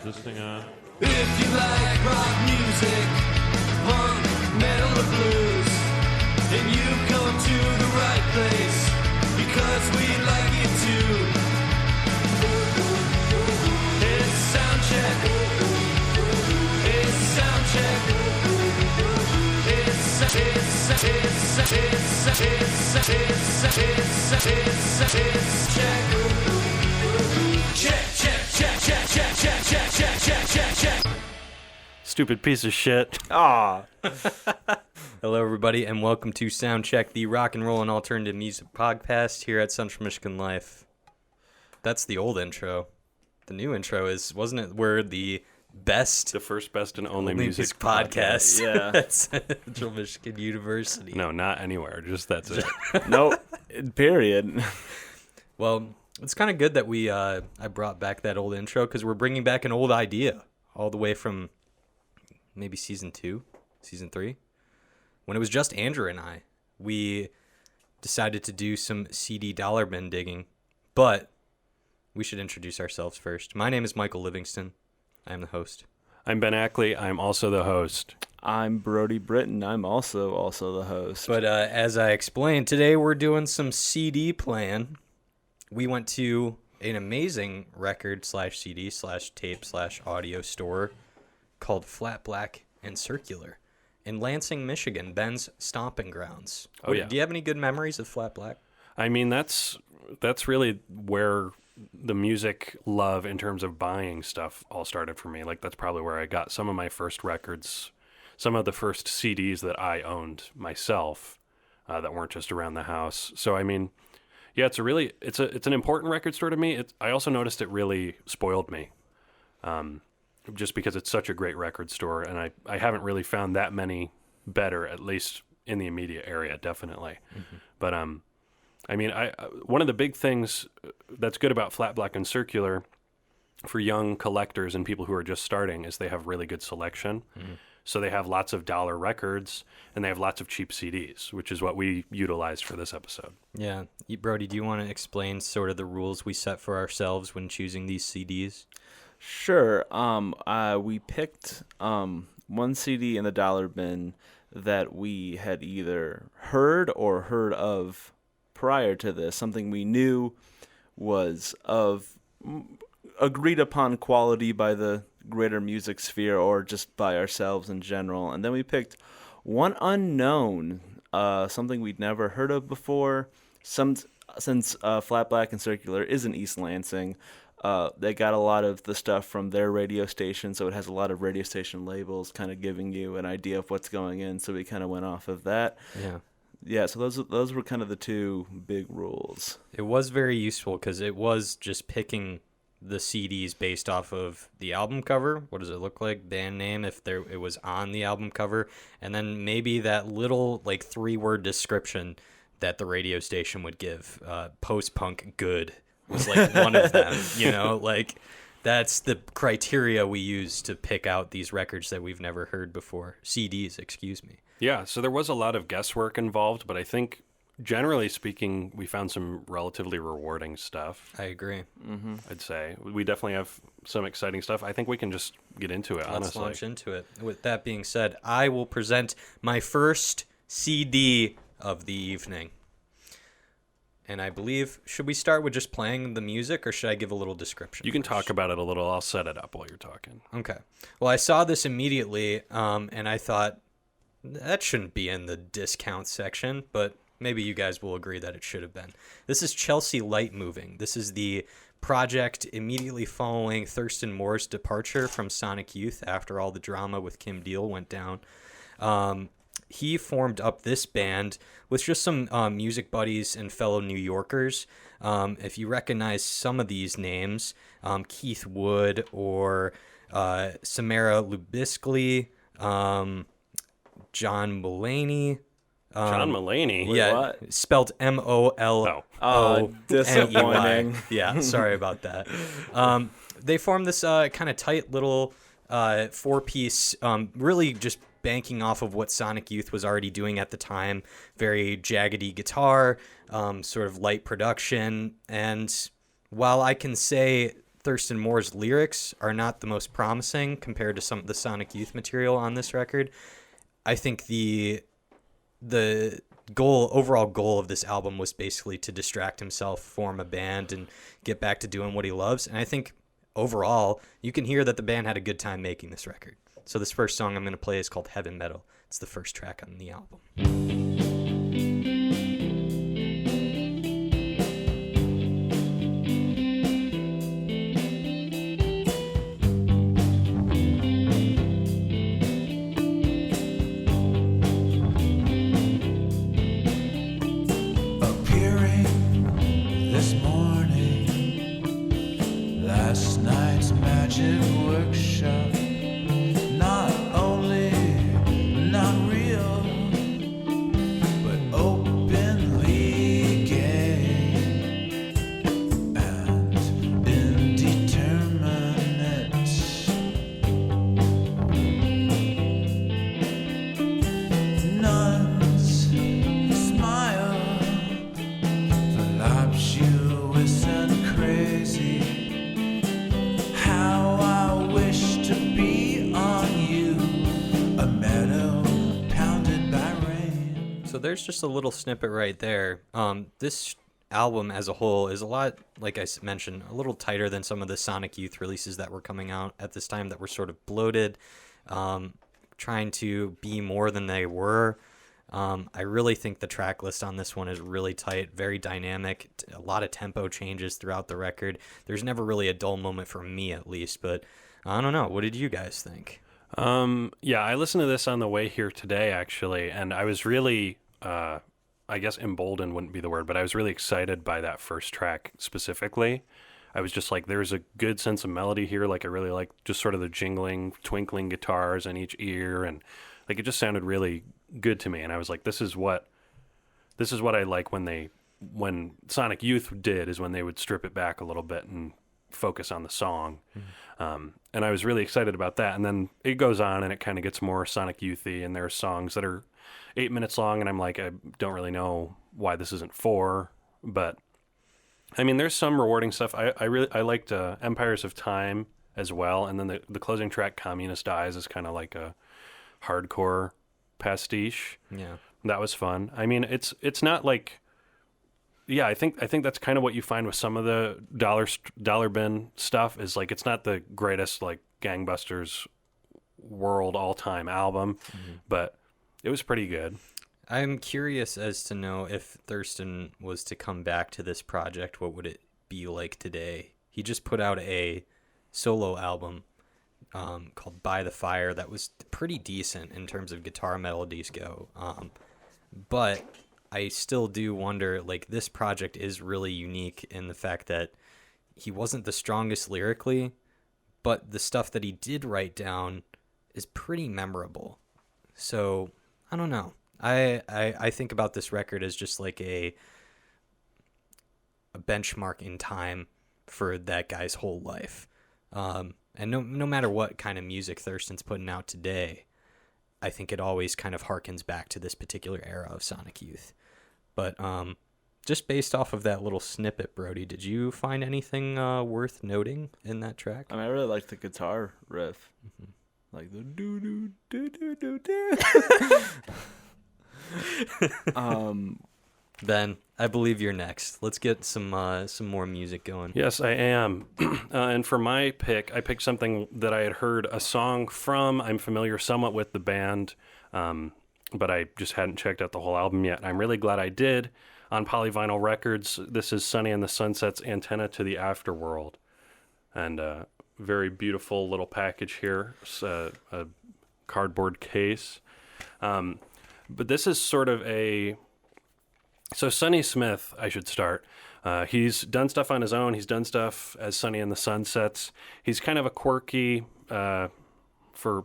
this thing on? If you like rock music, punk, metal or blues, then you come to the right place, because we like it too. It's Soundcheck. It's Soundcheck. It's check. Stupid piece of shit. Ah. Hello, everybody, and welcome to Soundcheck, the rock and roll and alternative music podcast here at Central Michigan Life. That's the old intro. The new intro wasn't it? We're the first, best, and only music podcast. Yeah. At Central Michigan University. No, not anywhere. Just that's it. Nope. Period. Well, it's kind of good that I brought back that old intro because we're bringing back an old idea all the way from maybe season 2, season 3, when it was just Andrew and I. We decided to do some CD dollar bin digging, but we should introduce ourselves first. My name is Michael Livingston. I am the host. I'm Ben Ackley. I'm also the host. I'm Brody Britton. I'm also the host. But as I explained, today we're doing some CD playing. We went to an amazing record/CD/tape/audio store called Flat Black and Circular in Lansing, Michigan, Ben's stomping grounds. Oh, yeah. Do you have any good memories of Flat Black? I mean, that's really where the music love in terms of buying stuff all started for me. Like, that's probably where I got some of my first records, some of the first CDs that I owned myself that weren't just around the house. So, I mean, yeah, it's an important record store to me. I also noticed it really spoiled me. Just because it's such a great record store, and I haven't really found that many better, at least in the immediate area, definitely. Mm-hmm. But I mean, one of the big things that's good about Flat Black and Circular for young collectors and people who are just starting is they have really good selection. Mm-hmm. So they have lots of dollar records, and they have lots of cheap CDs, which is what we utilized for this episode. Yeah. Brody, do you want to explain sort of the rules we set for ourselves when choosing these CDs? Sure. We picked one CD in the dollar bin that we had either heard or heard of prior to this, something we knew was of agreed upon quality by the greater music sphere or just by ourselves in general. And then we picked one unknown, something we'd never heard of before. Since Flat Black and Circular is in East Lansing, they got a lot of the stuff from their radio station, so it has a lot of radio station labels kind of giving you an idea of what's going in, so we kind of went off of that. Yeah, so those were kind of the two big rules. It was very useful because it was just picking the CDs based off of the album cover. What does it look like? Band name, if it was on the album cover, and then maybe that little like 3-word description that the radio station would give. Post-punk good was like one of them, you know, like that's the criteria we use to pick out these records that we've never heard before. CDs, excuse me. Yeah, so there was a lot of guesswork involved, but I think, generally speaking, we found some relatively rewarding stuff. I agree. Mm-hmm. I'd say. We definitely have some exciting stuff. I think we can just get into it, honestly. Let's launch into it. With that being said, I will present my first CD of the evening. And I believe, should we start with just playing the music, or should I give a little description? You can talk about it a little. I'll set it up while you're talking. Okay. Well, I saw this immediately, and I thought, that shouldn't be in the discount section, but maybe you guys will agree that it should have been. This is Chelsea Light Moving. This is the project immediately following Thurston Moore's departure from Sonic Youth after all the drama with Kim Deal went down. He formed up this band with just some music buddies and fellow New Yorkers. If you recognize some of these names, Keith Wood or Samara Lubiskley, John Mulaney. John Mulaney? Yeah, what? spelled M-O-L-O. Disappointing. Yeah, sorry about that. They formed this kind of tight little 4-piece, really just banking off of what Sonic Youth was already doing at the time. Very jaggedy guitar, sort of light production. And while I can say Thurston Moore's lyrics are not the most promising compared to some of the Sonic Youth material on this record. I think the overall goal of this album was basically to distract himself, form a band, and get back to doing what he loves. And I think overall, you can hear that the band had a good time making this record. So this first song I'm going to play is called Heaven Metal. It's the first track on the album. There's just a little snippet right there. This album as a whole is a lot, like I mentioned, a little tighter than some of the Sonic Youth releases that were coming out at this time that were sort of bloated, trying to be more than they were. I really think the track list on this one is really tight, very dynamic, a lot of tempo changes throughout the record. There's never really a dull moment for me, at least, but I don't know. What did you guys think? Yeah, I listened to this on the way here today, actually, and I was really... I guess emboldened wouldn't be the word, but I was really excited by that first track specifically. I was just like, there's a good sense of melody here. Like, I really like just sort of the jingling, twinkling guitars in each ear, and like it just sounded really good to me. And I was like, this is what I like when Sonic Youth did, is when they would strip it back a little bit and focus on the song. And I was really excited about that. And then it goes on and it kind of gets more Sonic Youthy, and there are songs that are 8 minutes long, and I'm like, I don't really know why this isn't 4, but I mean, there's some rewarding stuff. I liked Empires of Time as well, and then the closing track, Communist Eyes, is kind of like a hardcore pastiche. Yeah, that was fun. I mean, it's not like, yeah, I think that's kind of what you find with some of the dollar bin stuff, is like it's not the greatest like Gangbusters world all time album, but it was pretty good. I'm curious as to know if Thurston was to come back to this project, what would it be like today? He just put out a solo album called By the Fire that was pretty decent in terms of guitar melodies go. But I still do wonder, like, this project is really unique in the fact that he wasn't the strongest lyrically, but the stuff that he did write down is pretty memorable. So I don't know. I think about this record as just like a benchmark in time for that guy's whole life. And no matter what kind of music Thurston's putting out today, I think it always kind of harkens back to this particular era of Sonic Youth. But just based off of that little snippet, Brody, did you find anything worth noting in that track? I mean, I really like the guitar riff. Like the do-do-do-do-do-do. Ben, I believe you're next. Let's get some more music going. Yes, I am. And for my pick, I picked something that I had heard a song from. I'm familiar somewhat with the band, but I just hadn't checked out the whole album yet. And I'm really glad I did. On Polyvinyl Records, this is Sonny the Sunsets, Antenna to the Afterworld. And very beautiful little package here. It's a cardboard case. But this is sort of so Sonny Smith, I should start. He's done stuff on his own. He's done stuff as Sonny and the Sunsets. He's kind of a quirky, for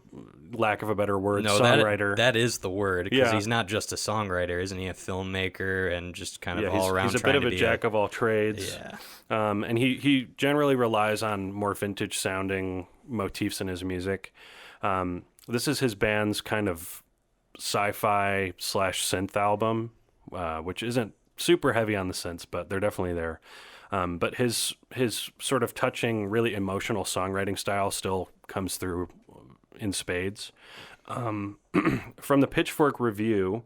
lack of a better word, songwriter. That is the word, because Yeah. he's not just a songwriter, isn't he? A filmmaker and just kind of all around. He's a bit of a jack of all trades. Yeah. And he generally relies on more vintage sounding motifs in his music. This is his band's kind of sci-fi / synth album, which isn't super heavy on the synths, but they're definitely there. But his sort of touching, really emotional songwriting style still comes through in spades. From the Pitchfork review,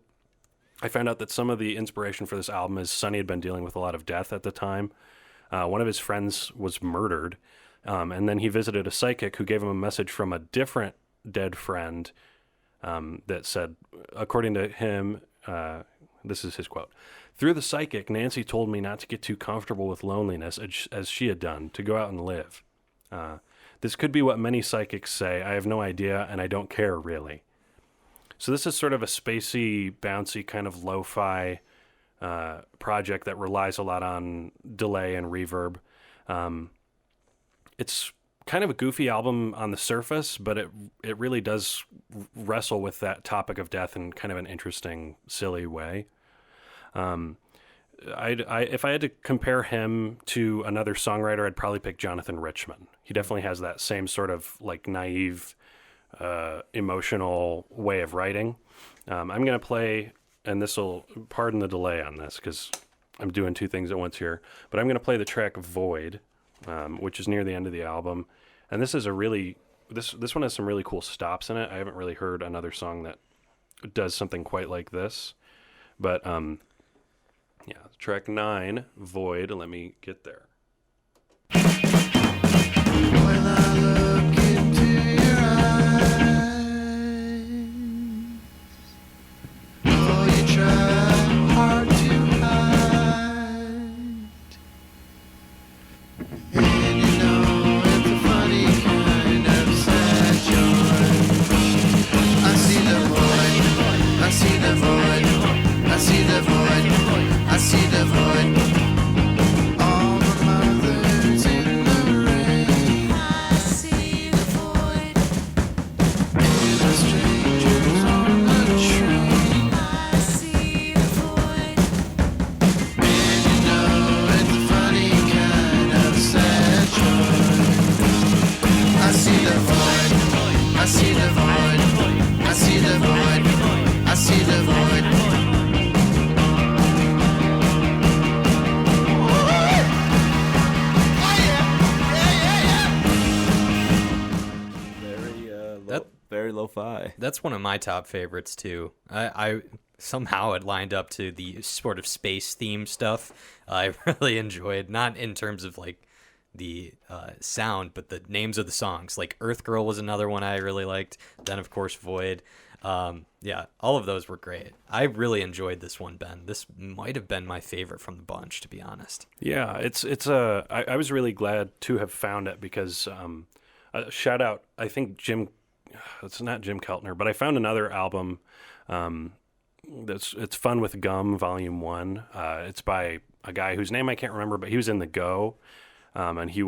I found out that some of the inspiration for this album is Sonny had been dealing with a lot of death at the time. One of his friends was murdered, and then he visited a psychic who gave him a message from a different dead friend that said, according to him, this is his quote, "Through the psychic, Nancy told me not to get too comfortable with loneliness as she had done, to go out and live. This could be what many psychics say. I have no idea, and I don't care, really." So this is sort of a spacey, bouncy, kind of lo-fi project that relies a lot on delay and reverb. It's kind of a goofy album on the surface, but it really does wrestle with that topic of death in kind of an interesting, silly way. If I had to compare him to another songwriter, I'd probably pick Jonathan Richman. He definitely has that same sort of like naive, emotional way of writing. I'm going to play, and this will, pardon the delay on this because I'm doing two things at once here, but I'm going to play the track Void, which is near the end of the album. And this is this one has some really cool stops in it. I haven't really heard another song that does something quite like this. But, yeah, track 9, Void. Let me get there. When I look into your eyes, oh, you try hard to hide, and you know it's a funny kind of sad joy. I see the void, I see the void, I see the void, I see the void. All the mothers in the rain, I see the void. And the strangers on the train, I see the void. And you know it's a funny kind of sad joy. I see the void, I see the void, I see the void, I see the void. Very lo-fi. That's one of my top favorites too. I somehow it lined up to the sort of space theme stuff. I really enjoyed, not in terms of like the sound, but the names of the songs. Like Earth Girl was another one I really liked. Then of course Void. Yeah, all of those were great. I really enjoyed this one, Ben. This might have been my favorite from the bunch, to be honest. Yeah, I was really glad to have found it because shout out, I think it's not Jim Keltner, but I found another album it's Fun with Gum, Volume 1. It's by a guy whose name I can't remember, but he was in the Go, and he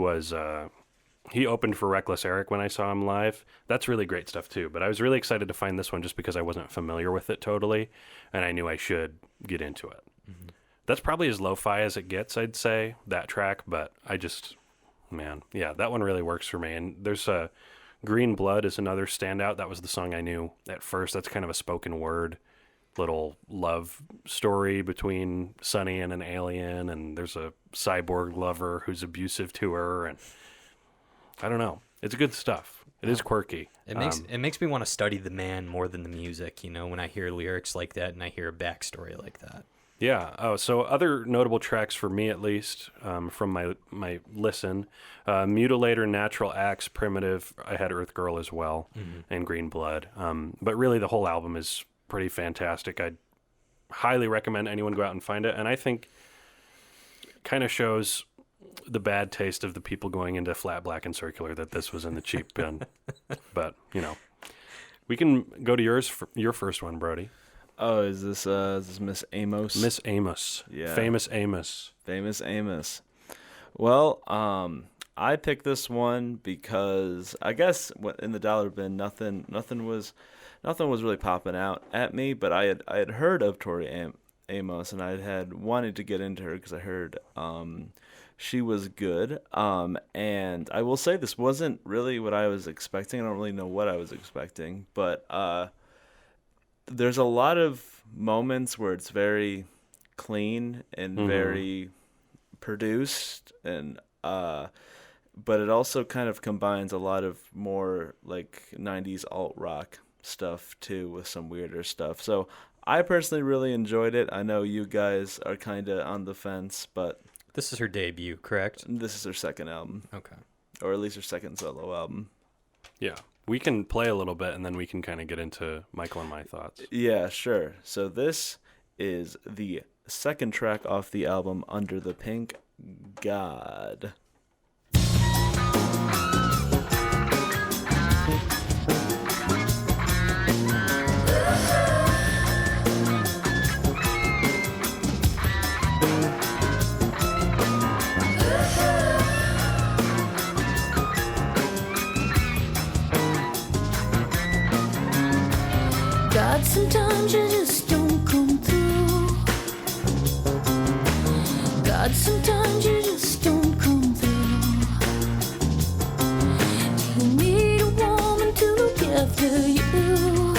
opened for Reckless Eric when I saw him live. That's really great stuff too, but I was really excited to find this one just because I wasn't familiar with it totally, and I knew I should get into it. Mm-hmm. That's probably as lo-fi as it gets, I'd say, that track, but that one really works for me. And there's Green Blood is another standout. That was the song I knew at first. That's kind of a spoken word little love story between Sonny and an alien, and there's a cyborg lover who's abusive to her, and I don't know. It's good stuff. It is quirky. It makes me want to study the man more than the music, when I hear lyrics like that and I hear a backstory like that. Yeah. Oh, so other notable tracks for me, at least, from my listen, Mutilator, Natural Acts, Primitive. I had Earth Girl as well, and Green Blood. But really, the whole album is pretty fantastic. I'd highly recommend anyone go out and find it. And I think kind of shows the bad taste of the people going into Flat Black and Circular that this was in the cheap bin. But we can go to your first one, Brody. Oh, is this Miss Amos? Miss Amos. Yeah. Famous Amos. Famous Amos. Well, I picked this one because I guess in the dollar bin, nothing was really popping out at me. But I had heard of Tori Amos, and I had wanted to get into her because I heard she was good. And I will say this wasn't really what I was expecting. I don't really know what I was expecting, but there's a lot of moments where it's very clean and very, produced, and but it also kind of combines a lot of more like 90s alt rock stuff too with some weirder stuff. So I personally really enjoyed it. I know you guys are kind of on the fence, but This is her debut, correct? this is her second album, Okay. or at least her second solo album. Yeah. We can play a little bit, and then we can kind of get into Michael and my thoughts. Yeah, sure. So this is the second track off the album, Under the Pink God. God, sometimes you just don't come through. God, sometimes you just don't come through. You need a woman to look after you.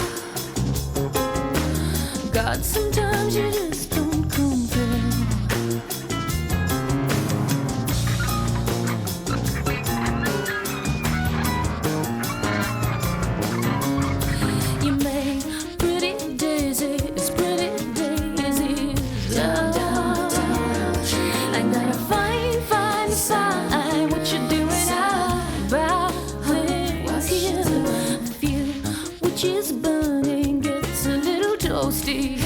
God, sometimes you just don't come through. You make pretty daisies, pretty daisies. I gotta find the sign. What you doing about things here? The fuel which is burning gets a little toasty.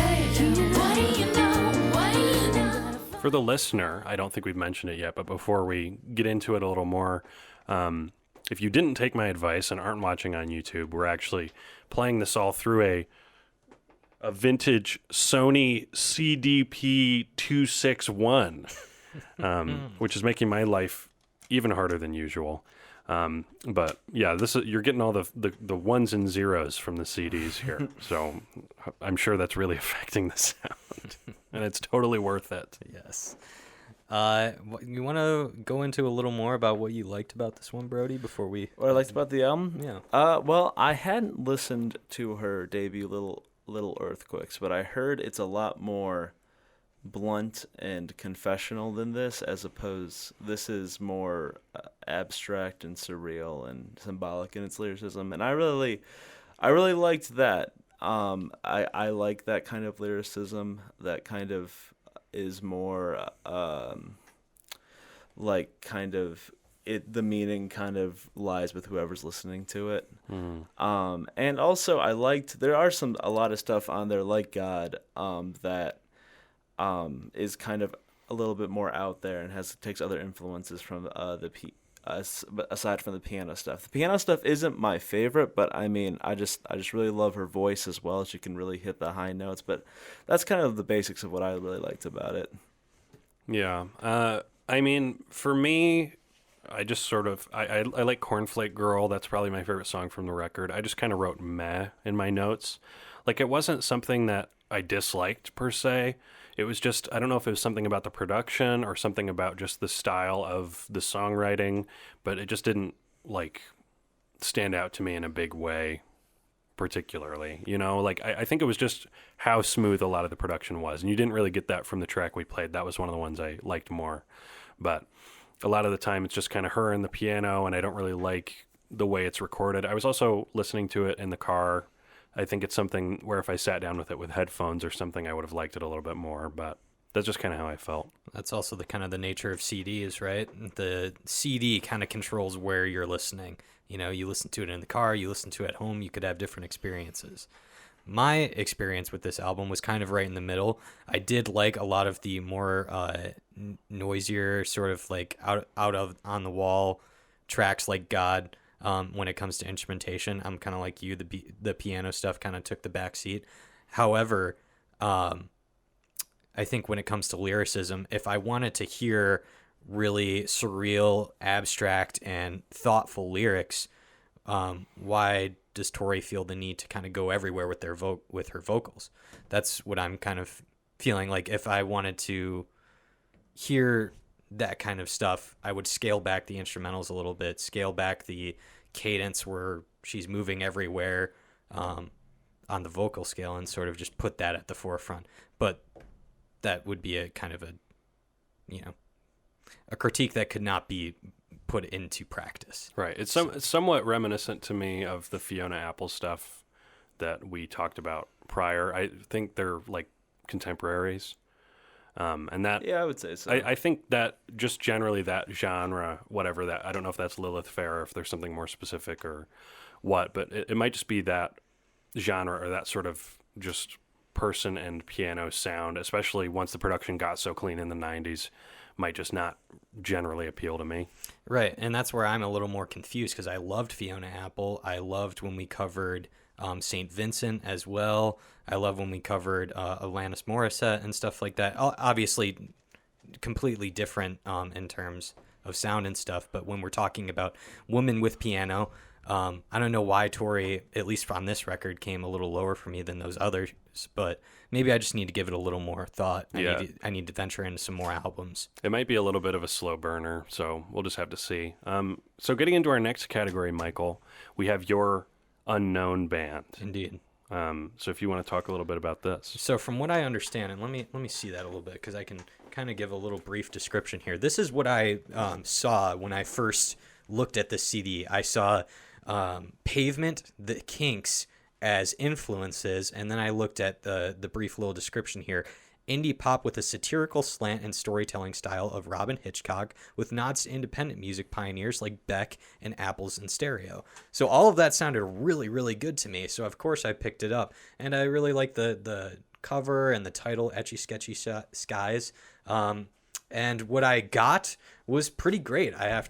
What do you know? What do you know? For the listener, I don't think we've mentioned it yet, but before we get into it a little more, if you didn't take my advice and aren't watching on YouTube, we're actually playing this all through a vintage Sony CDP 261, which is making my life even harder than usual. But yeah, you're getting all the ones and zeros from the CDs here, so I'm sure that's really affecting the sound, and it's totally worth it. Yes. You want to go into a little more about what you liked about this one, Brody, before we... What I liked about the album? Yeah. Well, I hadn't listened to her debut, Little Earthquakes, but I heard it's a lot more blunt and confessional than this, as opposed this is more abstract and surreal and symbolic in its lyricism, and I really liked that. I like that kind of lyricism, that kind of is more like kind of the meaning kind of lies with whoever's listening to it. And also I liked there are a lot of stuff on there like God that is kind of a little bit more out there and takes other influences from aside from the piano stuff. The piano stuff isn't my favorite, but I mean, I just really love her voice as well. She can really hit the high notes, but that's kind of the basics of what I really liked about it. Yeah. I mean, for me, I just sort of, I like Cornflake Girl. That's probably my favorite song from the record. I just kind of wrote meh in my notes. Like, it wasn't something that I disliked per se. It was just, I don't know if it was something about the production or something about just the style of the songwriting, but it just didn't, like, stand out to me in a big way particularly. You know, like, I think it was just how smooth a lot of the production was, and you didn't really get that from the track we played. That was one of the ones I liked more. But a lot of the time it's just kind of her and the piano, and I don't really like the way it's recorded. I was also listening to it in the car. I think it's something where if I sat down with it with headphones or something, I would have liked it a little bit more, but that's just kind of how I felt. That's also the kind of the nature of CDs, right? The CD kind of controls where you're listening. You know, you listen to it in the car, you listen to it at home, you could have different experiences. My experience with this album was kind of right in the middle. I did like a lot of the more noisier, sort of like out of on the wall tracks like God. When it comes to instrumentation, I'm kind of like you. The piano stuff kind of took the back seat. However, I think when it comes to lyricism, if I wanted to hear really surreal, abstract, and thoughtful lyrics, why does Tori feel the need to kind of go everywhere with with her vocals? That's what I'm kind of feeling like. If I wanted to hear that kind of stuff, I would scale back the instrumentals a little bit, scale back the cadence where she's moving everywhere on the vocal scale, and sort of just put that at the forefront. But that would be a kind of a, a critique that could not be put into practice. Right. It's somewhat reminiscent to me of the Fiona Apple stuff that we talked about prior. I think they're like contemporaries. And that, Yeah, I would say so. I think that just generally that genre, whatever that, I don't know if that's Lilith Fair, or if there's something more specific or what, but it might just be that genre or that sort of just person and piano sound, especially once the production got so clean in the 90s, might just not generally appeal to me. Right, and that's where I'm a little more confused because I loved Fiona Apple. I loved when we covered St. Vincent as well. I love when we covered Alanis Morissette and stuff like that. Obviously, completely different in terms of sound and stuff, but when we're talking about woman with piano, I don't know why Tori, at least on this record, came a little lower for me than those others, but maybe I just need to give it a little more thought. I need to venture into some more albums. It might be a little bit of a slow burner, so we'll just have to see. So getting into our next category, Michael, we have your unknown band. Indeed. So if you want to talk a little bit about this. So from what I understand, and let me see that a little bit because I can kind of give a little brief description here. This is what I saw when I first looked at this CD. I saw Pavement, the Kinks as influences, and then I looked at the brief little description here. Indie pop with a satirical slant and storytelling style of Robin Hitchcock with nods to independent music pioneers like Beck and Apples and Stereo. So all of that sounded really, really good to me. So of course I picked it up, and I really like the cover and the title, Etchy Sketchy Skies. And what I got was pretty great. I have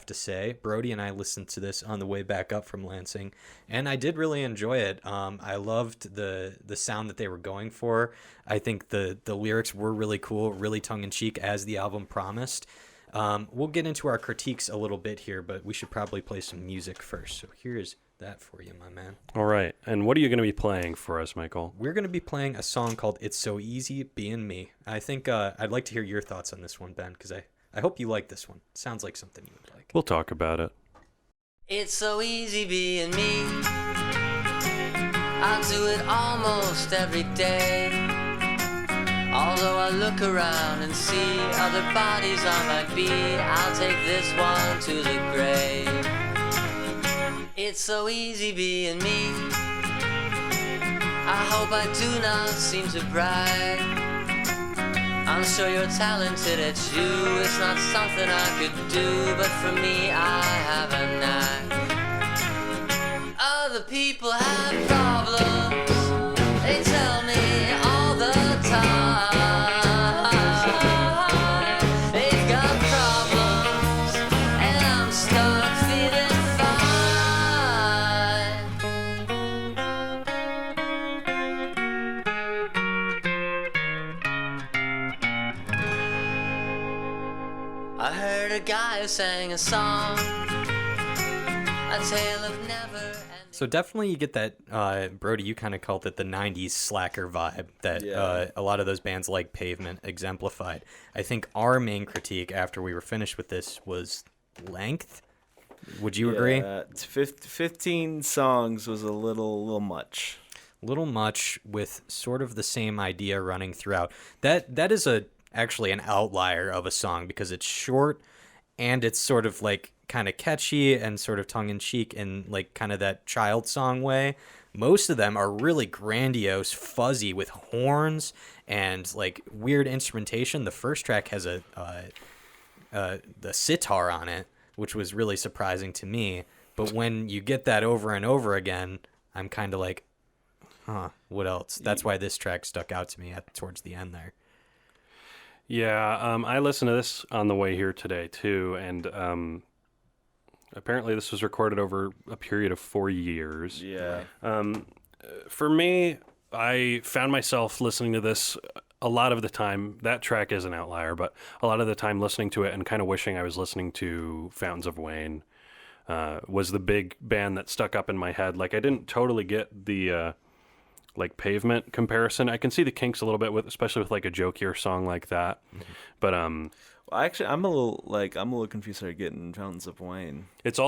to say, Brody and I listened to this on the way back up from Lansing, and I did really enjoy it. I loved the sound that they were going for. I think the lyrics were really cool, really tongue-in-cheek, as the album promised. We'll get into our critiques a little bit here, but we should probably play some music first. So here's that for you, my man. All right. And what are you going to be playing for us, Michael? We're going to be playing a song called It's So Easy Being Me. I think I'd like to hear your thoughts on this one, Ben, because I hope you like this one. It sounds like something you would like. We'll talk about it. It's so easy being me. I do it almost every day. Although I look around and see other bodies I might be, I'll take this one to the grave. It's so easy being me. I hope I do not seem to brag. I'm sure you're talented at you. It's not something I could do, but for me I have a knack. Other people have problems, they tell me all the time. They've got problems, and I'm stuck feeling I heard a guy who sang a song, a tale of never ending. So definitely you get that, Brody, you kind of called it the 90s slacker vibe that a lot of those bands like Pavement exemplified. I think our main critique after we were finished with this was length. Would you agree? 15 songs was a little much. Little much with sort of the same idea running throughout. That is actually an outlier of a song because it's short and it's sort of like kind of catchy and sort of tongue-in-cheek in like kind of that child song way. Most of them are really grandiose, fuzzy with horns and like weird instrumentation. The first track has the sitar on it, which was really surprising to me. But when you get that over and over again, I'm kind of like, what else? That's why this track stuck out to me towards the end there. Yeah, I listened to this on the way here today, too, and apparently this was recorded over a period of 4 years. Yeah. For me, I found myself listening to this a lot of the time. That track is an outlier, but a lot of the time listening to it and kind of wishing I was listening to Fountains of Wayne was the big band that stuck up in my head. Like, I didn't totally get the like Pavement comparison. I can see the Kinks a little bit especially with like a jokier song like that. But Well, actually, I'm a little confused how you're getting Fountains of Wayne. it's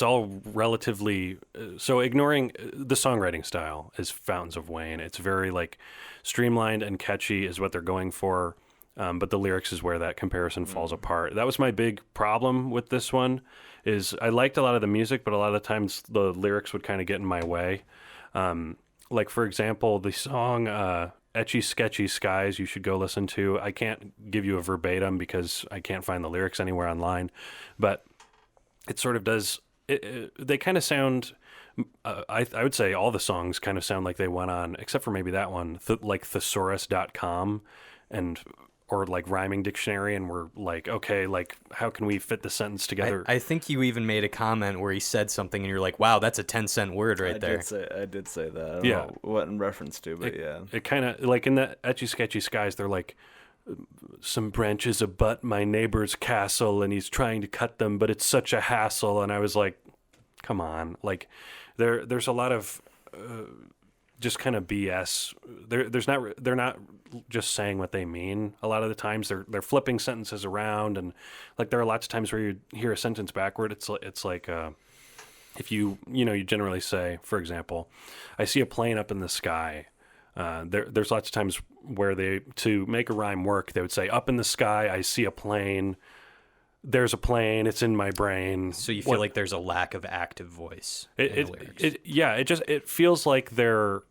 all relatively so ignoring the songwriting style is Fountains of Wayne. It's very like streamlined and catchy is what they're going for. But the lyrics is where that comparison falls apart. That was my big problem with this one, is I liked a lot of the music, but a lot of the times the lyrics would kind of get in my way. Like, for example, the song Etchy Sketchy Skies, you should go listen to. I can't give you a verbatim because I can't find the lyrics anywhere online, but it sort of does, they kind of sound, I would say all the songs kind of sound like they went on, except for maybe that one, like thesaurus.com and or like Rhyming Dictionary, and we're like, okay, like how can we fit the sentence together? I think you even made a comment where he said something and you're like, wow, that's a 10-cent word right there. I did say that. I don't Yeah. know what in reference to, but yeah. It kind of, like in the Etchy Sketchy Skies, they're like, some branches abut my neighbor's castle and he's trying to cut them, but it's such a hassle. And I was like, come on. Like there's a lot of just kind of BS. They're not just saying what they mean. A lot of the times they're flipping sentences around, and like there are lots of times where you hear a sentence backward. It's like if you generally say, for example, I see a plane up in the sky. There's lots of times where to make a rhyme work, they would say, up in the sky, I see a plane. There's a plane. It's in my brain. So you feel like there's a lack of active voice in the lyrics. It feels like they're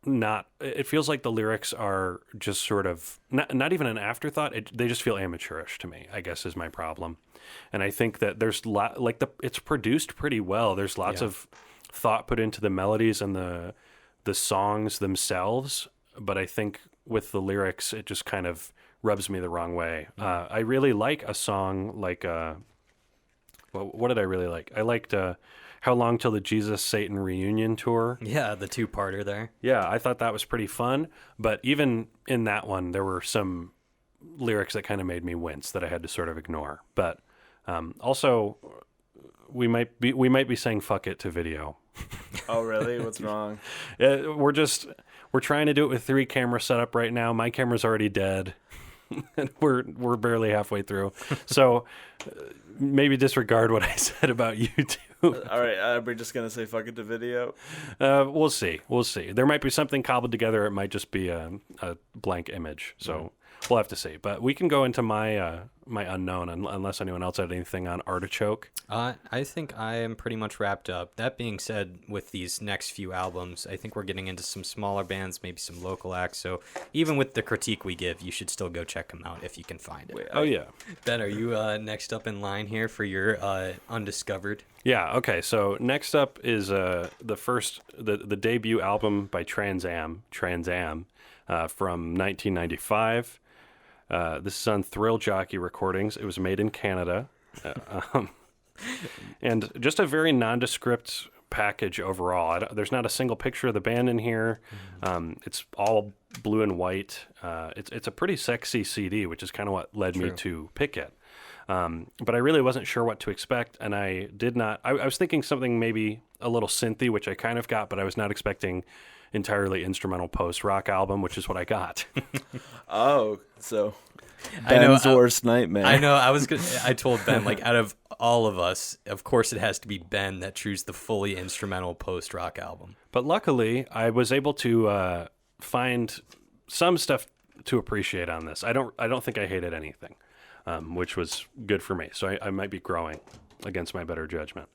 not. It feels like the lyrics are just sort of not even an afterthought. They just feel amateurish to me, I guess, is my problem. And I think that there's it's produced pretty well. There's lots of thought put into the melodies and the songs themselves, but I think with the lyrics, it just kind of rubs me the wrong way. I really like a song like, what did I really like? I liked How Long Till the Jesus Satan Reunion Tour. Yeah, the two-parter there. Yeah, I thought that was pretty fun, but even in that one, there were some lyrics that kind of made me wince that I had to sort of ignore. But also, we might be saying fuck it to video. Oh, really? What's wrong? We're trying to do it with 3 camera setup right now. My camera's already dead. we're barely halfway through. So maybe disregard what I said about YouTube. All right, are we just going to say fuck it to video? We'll see. There might be something cobbled together. It might just be a blank image. So we'll have to see. But we can go into my my unknown unless anyone else had anything on Artichoke. I think I am pretty much wrapped up. That being said, with these next few albums, I think we're getting into some smaller bands, maybe some local acts. So even with the critique we give, you should still go check them out if you can find it. Oh, yeah. Ben, are you next up in line here for your Undiscovered? Yeah, okay. So next up is the debut album by Trans Am from 1995. This is on Thrill Jockey Recordings. It was made in Canada. And just a very nondescript package overall. There's not a single picture of the band in here. It's all blue and white. It's a pretty sexy CD, which is kind of what led me to pick it. But I really wasn't sure what to expect, and I did not. I was thinking something maybe a little synthy, which I kind of got, but I was not expecting entirely instrumental post-rock album, which is what I got. Oh, so Ben's worst nightmare. I know. I told Ben, like, out of all of us, of course it has to be Ben that chose the fully instrumental post-rock album. But luckily, I was able to find some stuff to appreciate on this. I don't think I hated anything, which was good for me. So I might be growing against my better judgment.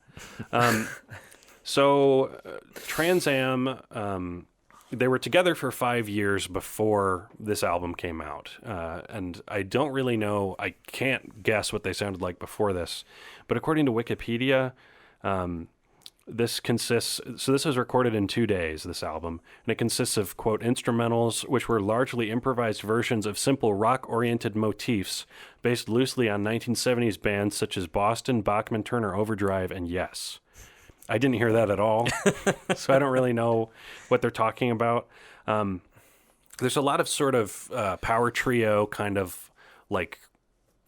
So Trans Am, they were together for 5 years before this album came out. And I don't really know, I can't guess what they sounded like before this. But according to Wikipedia, this was recorded in 2 days, this album. And it consists of, quote, instrumentals, which were largely improvised versions of simple rock-oriented motifs based loosely on 1970s bands such as Boston, Bachman Turner Overdrive, and Yes. I didn't hear that at all, so I don't really know what they're talking about. There's a lot of sort of power trio kind of like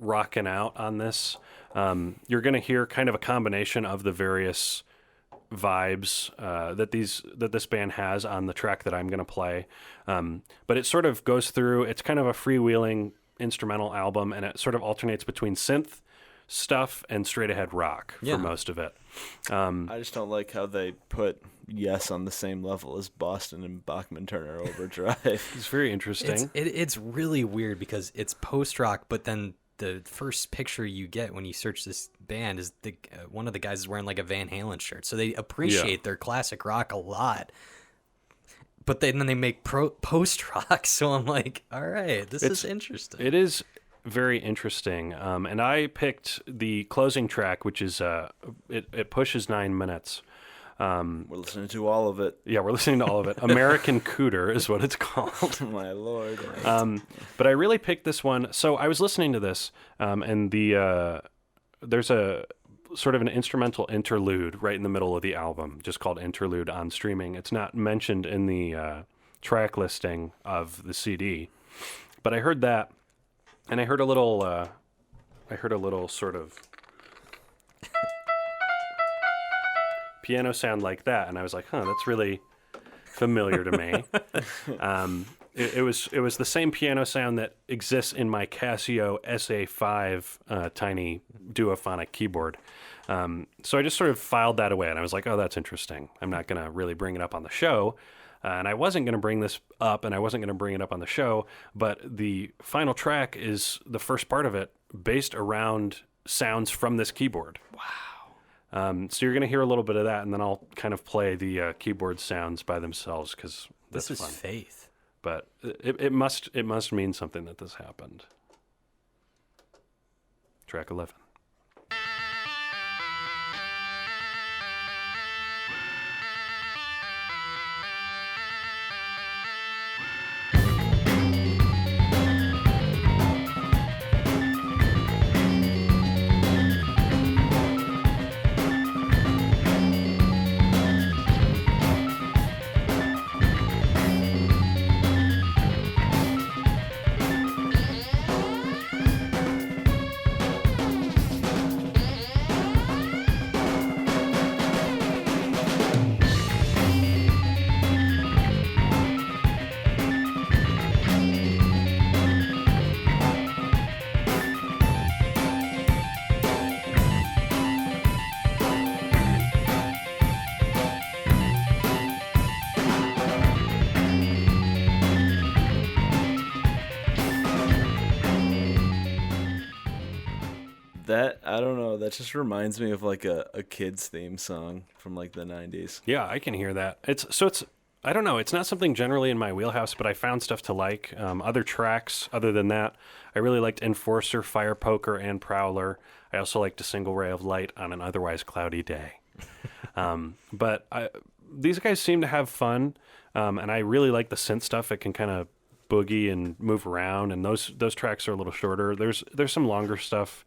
rocking out on this. You're going to hear kind of a combination of the various vibes that this band has on the track that I'm going to play. But it sort of goes through, it's kind of a freewheeling instrumental album, and it sort of alternates between synth, stuff and straight ahead rock Yeah. for most of it. I just don't like how they put Yes on the same level as Boston and Bachman Turner Overdrive. It's very interesting. It's really weird because it's post rock, but then the first picture you get when you search this band is one of the guys is wearing like a Van Halen shirt, so they appreciate their classic rock a lot. But then they make post rock, so I'm like, all right, this is interesting. It is very interesting, and I picked the closing track, which is it pushes 9 minutes. We're listening to all of it. Yeah, we're listening to all of it. American Kooter is what it's called. My lord. But I really picked this one. So I was listening to this, and there's a sort of an instrumental interlude right in the middle of the album, just called Interlude on streaming. It's not mentioned in the track listing of the CD, but I heard that, and I heard a little sort of piano sound like that, and I was like, huh, that's really familiar to me. It was the same piano sound that exists in my Casio SA5 tiny duophonic keyboard. So I just sort of filed that away, and I was like, oh, that's interesting. I'm not going to really bring it up on the show. And I wasn't going to bring this up, and I wasn't going to bring it up on the show, but the final track is the first part of it based around sounds from this keyboard. Wow. So you're going to hear a little bit of that, and then I'll kind of play the keyboard sounds by themselves, because This is fun. faith. But it must mean something that this happened. Track 11. That, I don't know, that just reminds me of like a kid's theme song from like the 90s. Yeah, I can hear that. It's I don't know. It's not something generally in my wheelhouse, but I found stuff to like. Other tracks, other than that, I really liked Enforcer, Fire Poker, and Prowler. I also liked A Single Ray of Light on an Otherwise Cloudy Day. But these guys seem to have fun, and I really like the synth stuff. It can kind of boogie and move around, and those tracks are a little shorter. There's some longer stuff.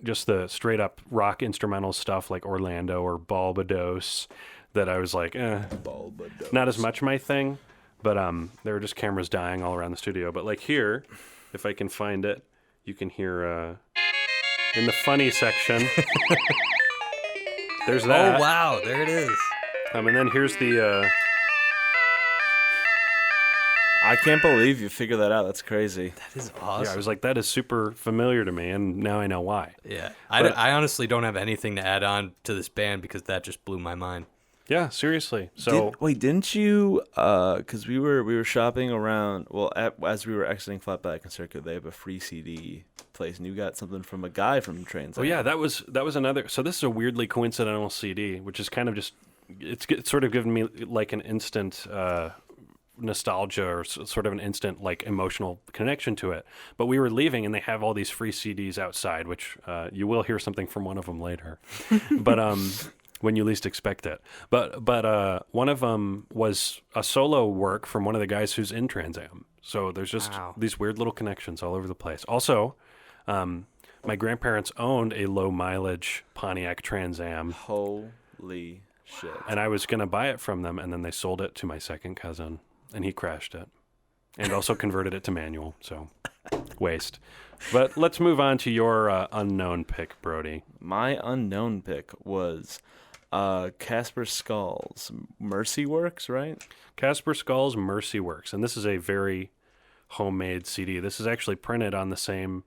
Just the straight up rock instrumental stuff like Orlando or Balbados that I was like, not as much my thing, but there were just cameras dying all around the studio. But like here, if I can find it, you can hear in the funny section, there's that. Oh, wow, there it is. And then here's the... I can't believe you figured that out. That's crazy. That is awesome. Yeah, I was like, that is super familiar to me, and now I know why. Yeah, I honestly don't have anything to add on to this band because that just blew my mind. Yeah, seriously. So Didn't you? Because we were shopping around. Well, as we were exiting Flatback and Circuit, they have a free CD place, and you got something from a guy from Trans. Oh yeah, that was another. So this is a weirdly coincidental CD, which is kind of just it's sort of given me like an instant nostalgia or sort of an instant like emotional connection to it. But we were leaving, and they have all these free CDs outside, which you will hear something from one of them later. But when you least expect it. But one of them was a solo work from one of the guys who's in Trans Am. So there's just these weird little connections all over the place. Also, my grandparents owned a low mileage Pontiac Trans Am. Holy shit. And I was going to buy it from them, and then they sold it to my second cousin, and he crashed it and also converted it to manual. So waste. But let's move on to your unknown pick, Brody. My unknown pick was Casper Skull's Mercy Works, right? Casper Skull's Mercy Works. And this is a very homemade CD. This is actually printed on the same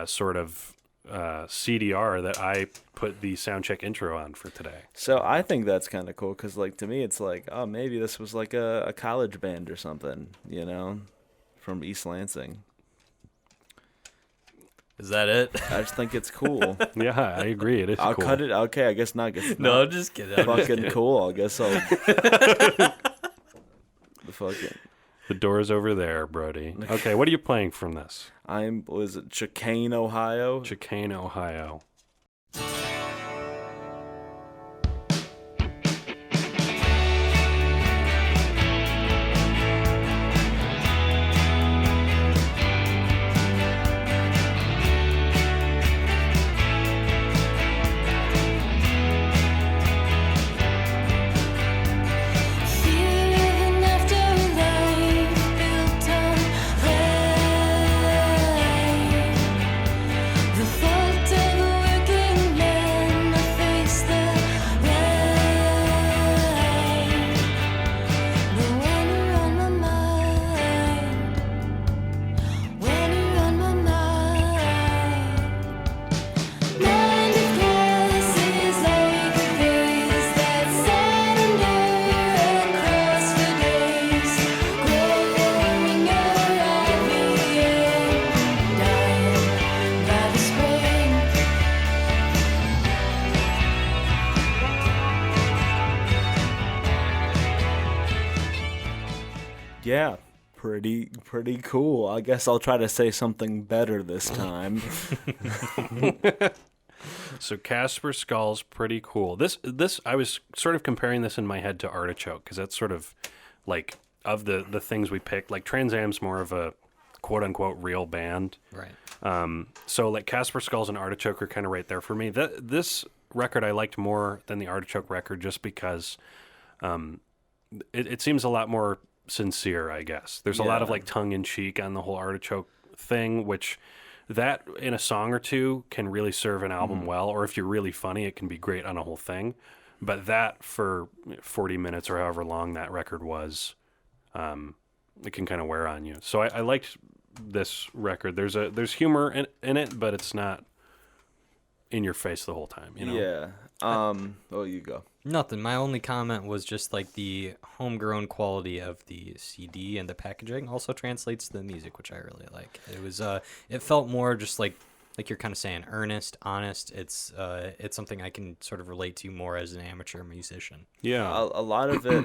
sort of CDR that I put the Soundcheck intro on for today. So I think that's kind of cool because, like, to me, it's like, oh, maybe this was like a college band or something, from East Lansing. Is that it? I just think it's cool. Yeah, I agree. It is I'll cool. cut it. Okay, I guess not. No, I'm just kidding. Fucking cool. I guess I'll. The fucking. The door's over there, Brody. Okay, what are you playing from this? Was it Chicane, Ohio? Chicane, Ohio. Living after life built on rain. The fault of a working man, I face the rain. But when you're on my mind, when you're on my mind, mind of glass is like a vase that's sat under across the days, growing your ivy and dying by the spring. Yeah, pretty cool. I guess I'll try to say something better this time. So Casper Skull's pretty cool. This I was sort of comparing this in my head to Artichoke because that's sort of like of the things we picked. Like Trans Am's more of a quote unquote real band. Right. So like Casper Skulls and Artichoke are kind of right there for me. This record I liked more than the Artichoke record just because it seems a lot more sincere, I guess. There's a lot of Yeah. like tongue in cheek on the whole Artichoke thing, which that in a song or two can really serve an album well, or if you're really funny, it can be great on a whole thing. But that for 40 minutes or however long that record was, it can kind of wear on you. So I liked this record. There's humor in it, but it's not in your face the whole time, you know? Yeah. Oh, you go. Nothing. My only comment was just like the homegrown quality of the CD and the packaging also translates to the music, which I really like. It was it felt more just like you're kind of saying earnest, honest. It's something I can sort of relate to more as an amateur musician. Yeah. A lot of it,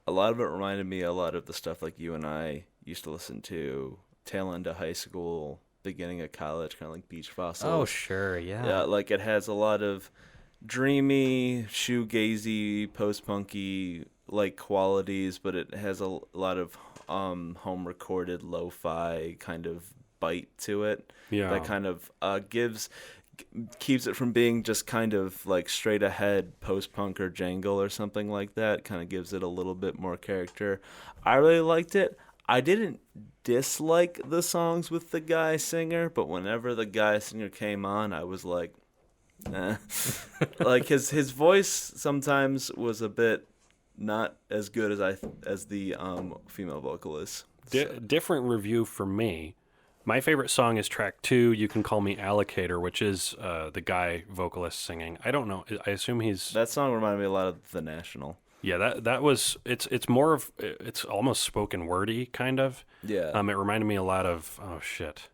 reminded me a lot of the stuff like you and I used to listen to tail end of high school, beginning of college, kind of like Beach Fossils. Oh, sure, Yeah, like it has a lot of dreamy, shoegazy, post-punky like qualities, but it has a lot of home recorded lo-fi kind of bite to it. Yeah. That kind of keeps it from being just kind of like straight ahead post-punk or jangle or something like that. Kind of gives it a little bit more character. I really liked it. I didn't dislike the songs with the guy singer, but whenever the guy singer came on, I was like, eh. Like his voice sometimes was a bit not as good as the female vocalist. Different review for me. My favorite song is track 2, You Can Call Me Allocator, which is the guy vocalist singing. I don't know. I assume he's... That song reminded me a lot of The National. Yeah, that was... It's more of... It's almost spoken wordy, kind of. Yeah. It reminded me a lot of... Oh, shit.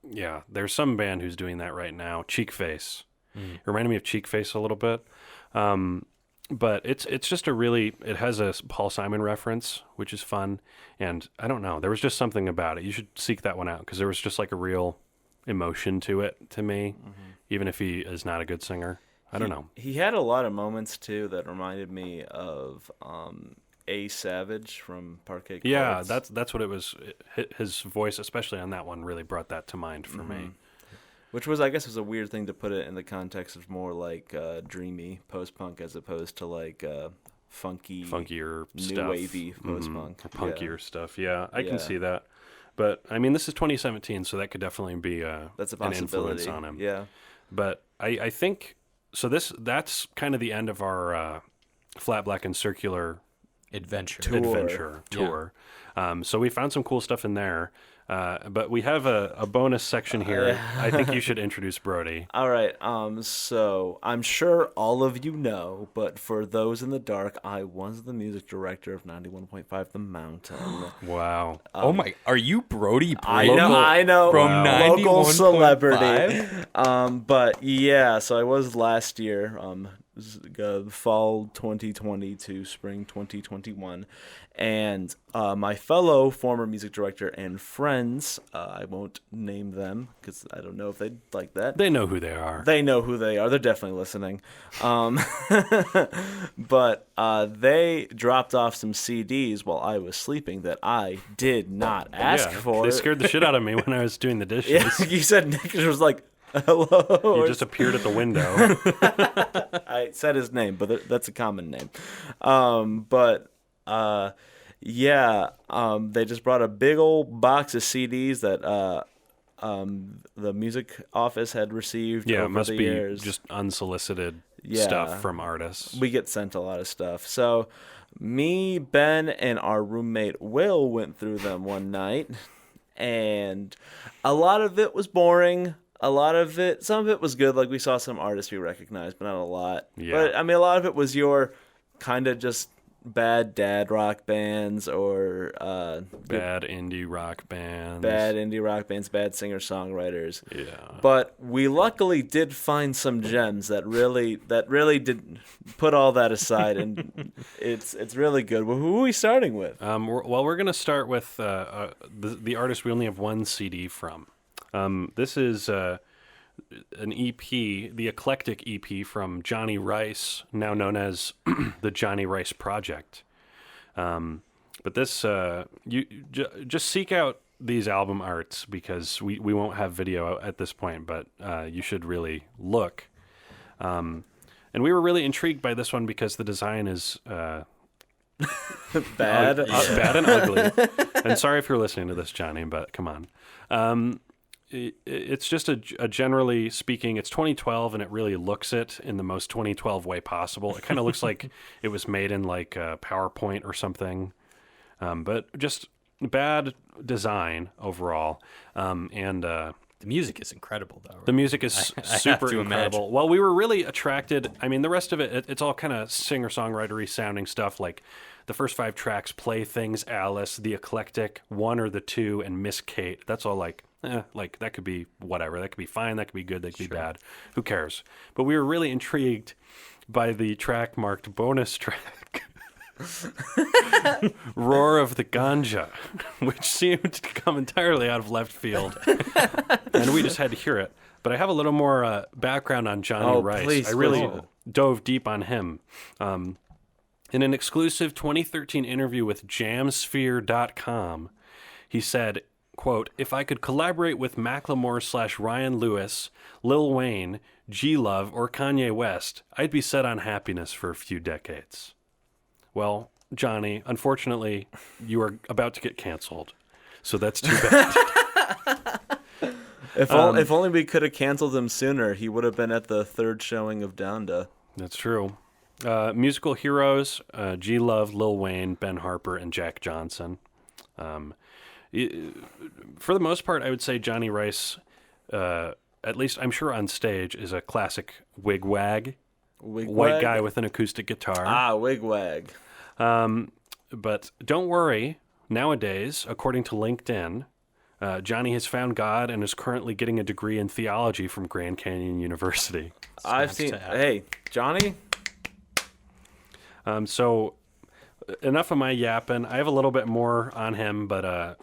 Yeah, there's some band who's doing that right now. Cheekface. It reminded me of Cheekface a little bit. But it's just a really... It has a Paul Simon reference, which is fun. And I don't know. There was just something about it. You should seek that one out because there was just like a real emotion to it to me, even if he is not a good singer. I don't know. He had a lot of moments, too, that reminded me of A. Savage from Parquet Courts. Yeah, that's what it was. His voice, especially on that one, really brought that to mind for me. Which was, I guess, was a weird thing to put it in the context of more like dreamy post-punk as opposed to like Funkier new stuff. wavy post-punk. Or punkier stuff. Yeah, I Yeah. can see that. But, I mean, this is 2017, so that could definitely be That's a an influence possibility. on him. Yeah. But I think... So that's kind of the end of our Flat Black and Circular Adventure. Tour. adventure tour. So we found some cool stuff in there. But we have a bonus section here. I think you should introduce Brody. All right. So I'm sure all of you know, but for those in the dark, I was the music director of 91.5 The Mountain. Wow. Oh my! Are you Brody? I know. From Local 91.5? celebrity. But yeah, so I was last year, fall 2020 to spring 2021. And my fellow former music director and friends, I won't name them because I don't know if they'd like that. They know who they are. They know who they are. They're definitely listening. But they dropped off some CDs while I was sleeping that I did not ask for. They scared the shit out of me when I was doing the dishes. Yeah, you said Nick was like, hello. You just appeared at the window. I said his name, but that's a common name. They just brought a big old box of CDs that the music office had received Yeah, over it must the be years. just unsolicited Yeah. stuff from artists. We get sent a lot of stuff. So me, Ben, and our roommate Will went through them one night, and a lot of it was boring. Some of it was good. Like we saw some artists we recognized, but not a lot. Yeah. But I mean, a lot of it was your kind of just bad dad rock bands or Bad indie rock bands. bad singer-songwriters. Yeah. But we luckily did find some gems that really did put all that aside, and it's really good. Well, who are we starting with? We're going to start with the artist we only have one CD from. This is an EP, the eclectic EP from Jonny Rice, now known as the Jonny Rice Project. But this, just seek out these album arts because we won't have video at this point, but you should really look. And we were really intrigued by this one because the design is Bad. bad and ugly. And sorry if you're listening to this, Jonny, but come on. It's just a generally speaking, it's 2012 and it really looks it in the most 2012 way possible. It kind of looks like it was made in like PowerPoint or something, but just bad design overall. The music is incredible, though. Right? The music is I have super to incredible. imagine. Well, we were really attracted. I mean, the rest of it's all kind of singer-songwritery sounding stuff. Like the first 5 tracks, Playthings, Alice, The Eclectic, One or the Two, and Miss Kate. That's all like that could be whatever. That could be fine. That could be good. That could be bad. Who cares? But we were really intrigued by the track marked bonus track. Roar of the Ganja, which seemed to come entirely out of left field. And we just had to hear it. But I have a little more background on Jonny Rice. Please, I really please. dove deep on him. In an exclusive 2013 interview with Jamsphere.com, he said, quote, "If I could collaborate with Macklemore / Ryan Lewis, Lil Wayne, G-Love, or Kanye West, I'd be set on happiness for a few decades." Well, Jonny, unfortunately, you are about to get canceled. So that's too bad. If only we could have canceled him sooner, he would have been at the 3rd showing of Donda. That's true. Musical heroes, G-Love, Lil Wayne, Ben Harper, and Jack Johnson. For the most part, I would say Jonny Rice, at least I'm sure on stage, is a classic wigwag. White guy with an acoustic guitar. Wigwag. But don't worry. Nowadays, according to LinkedIn, Jonny has found God and is currently getting a degree in theology from Grand Canyon University. I've seen. Hey, Jonny. So enough of my yapping. I have a little bit more on him, but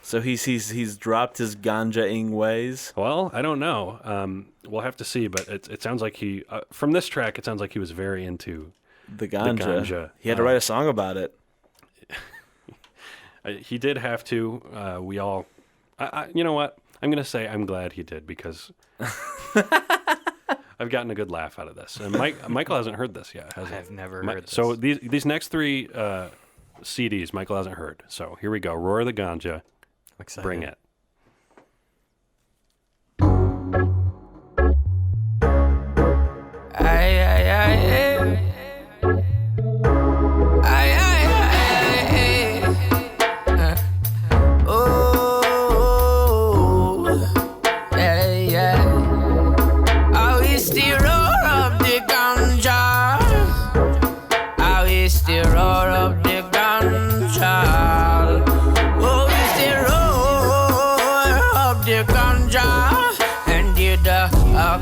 So he's dropped his ganja-ing ways. well, I don't know. We'll have to see. But it sounds like he from this track, it sounds like he was very into The ganja. ganja. He had to write a song about it. He did have to. We all. You know what? I'm going to say I'm glad he did because I've gotten a good laugh out of this. And Michael hasn't heard this yet, has he? I've never heard this. So these next 3 CDs Michael hasn't heard. So here we go. Roar of the Ganja. I'm excited. Bring it. Oh,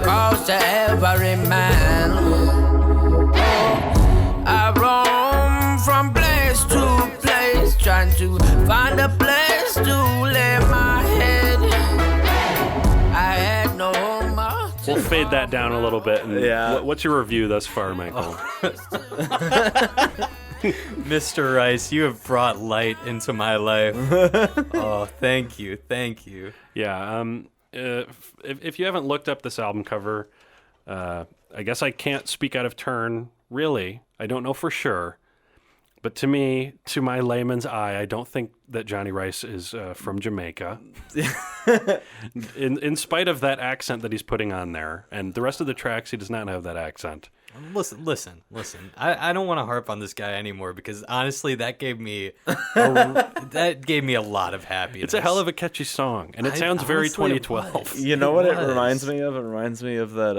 calls to every man. Oh, I roam from place to place, trying to find a place to lay my head. I had no home. We'll fade that down a little bit. And Yeah. What's your review thus far, Michael? Mr. Rice, you have brought light into my life. Oh, thank you. Yeah. If you haven't looked up this album cover, I guess I can't speak out of turn. Really, I don't know for sure. But to me, to my layman's eye, I don't think that Johnny Rice is from Jamaica. In spite of that accent that he's putting on there, and the rest of the tracks, he does not have that accent. Listen. I don't want to harp on this guy anymore because honestly, that gave me a lot of happiness. It's a hell of a catchy song, and it sounds very honestly, it 2012. You know what it was. reminds me of? It reminds me of that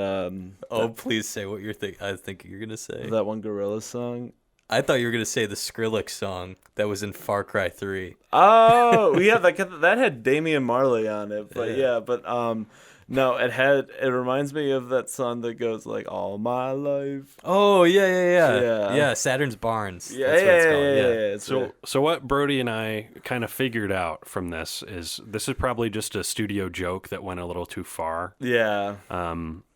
Oh, please say what I think you're gonna say. that one Gorillaz song. I thought you were gonna say the Skrillex song that was in Far Cry 3. Oh, yeah, that had Damian Marley on it. But no, it reminds me of that song that goes like all my life. Oh Yeah. yeah. Saturn's Barns. Yeah, That's what it's called. yeah. It's right. So what Brody and I kind of figured out from this is probably just a studio joke that went a little too far. Yeah.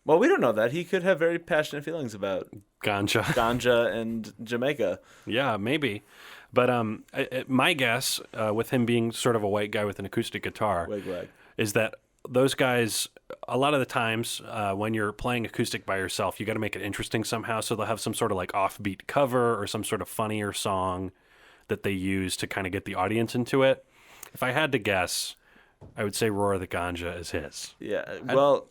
Well, we don't know that. He could have very passionate feelings about Ganja. Ganja and Jamaica. Yeah, maybe. But my guess, with him being sort of a white guy with an acoustic guitar, Legg. is that those guys, a lot of the times, when you're playing acoustic by yourself, you got to make it interesting somehow. So they'll have some sort of like offbeat cover or some sort of funnier song that they use to kind of get the audience into it. If I had to guess, I would say Roar the Ganja is his. Yeah. Well,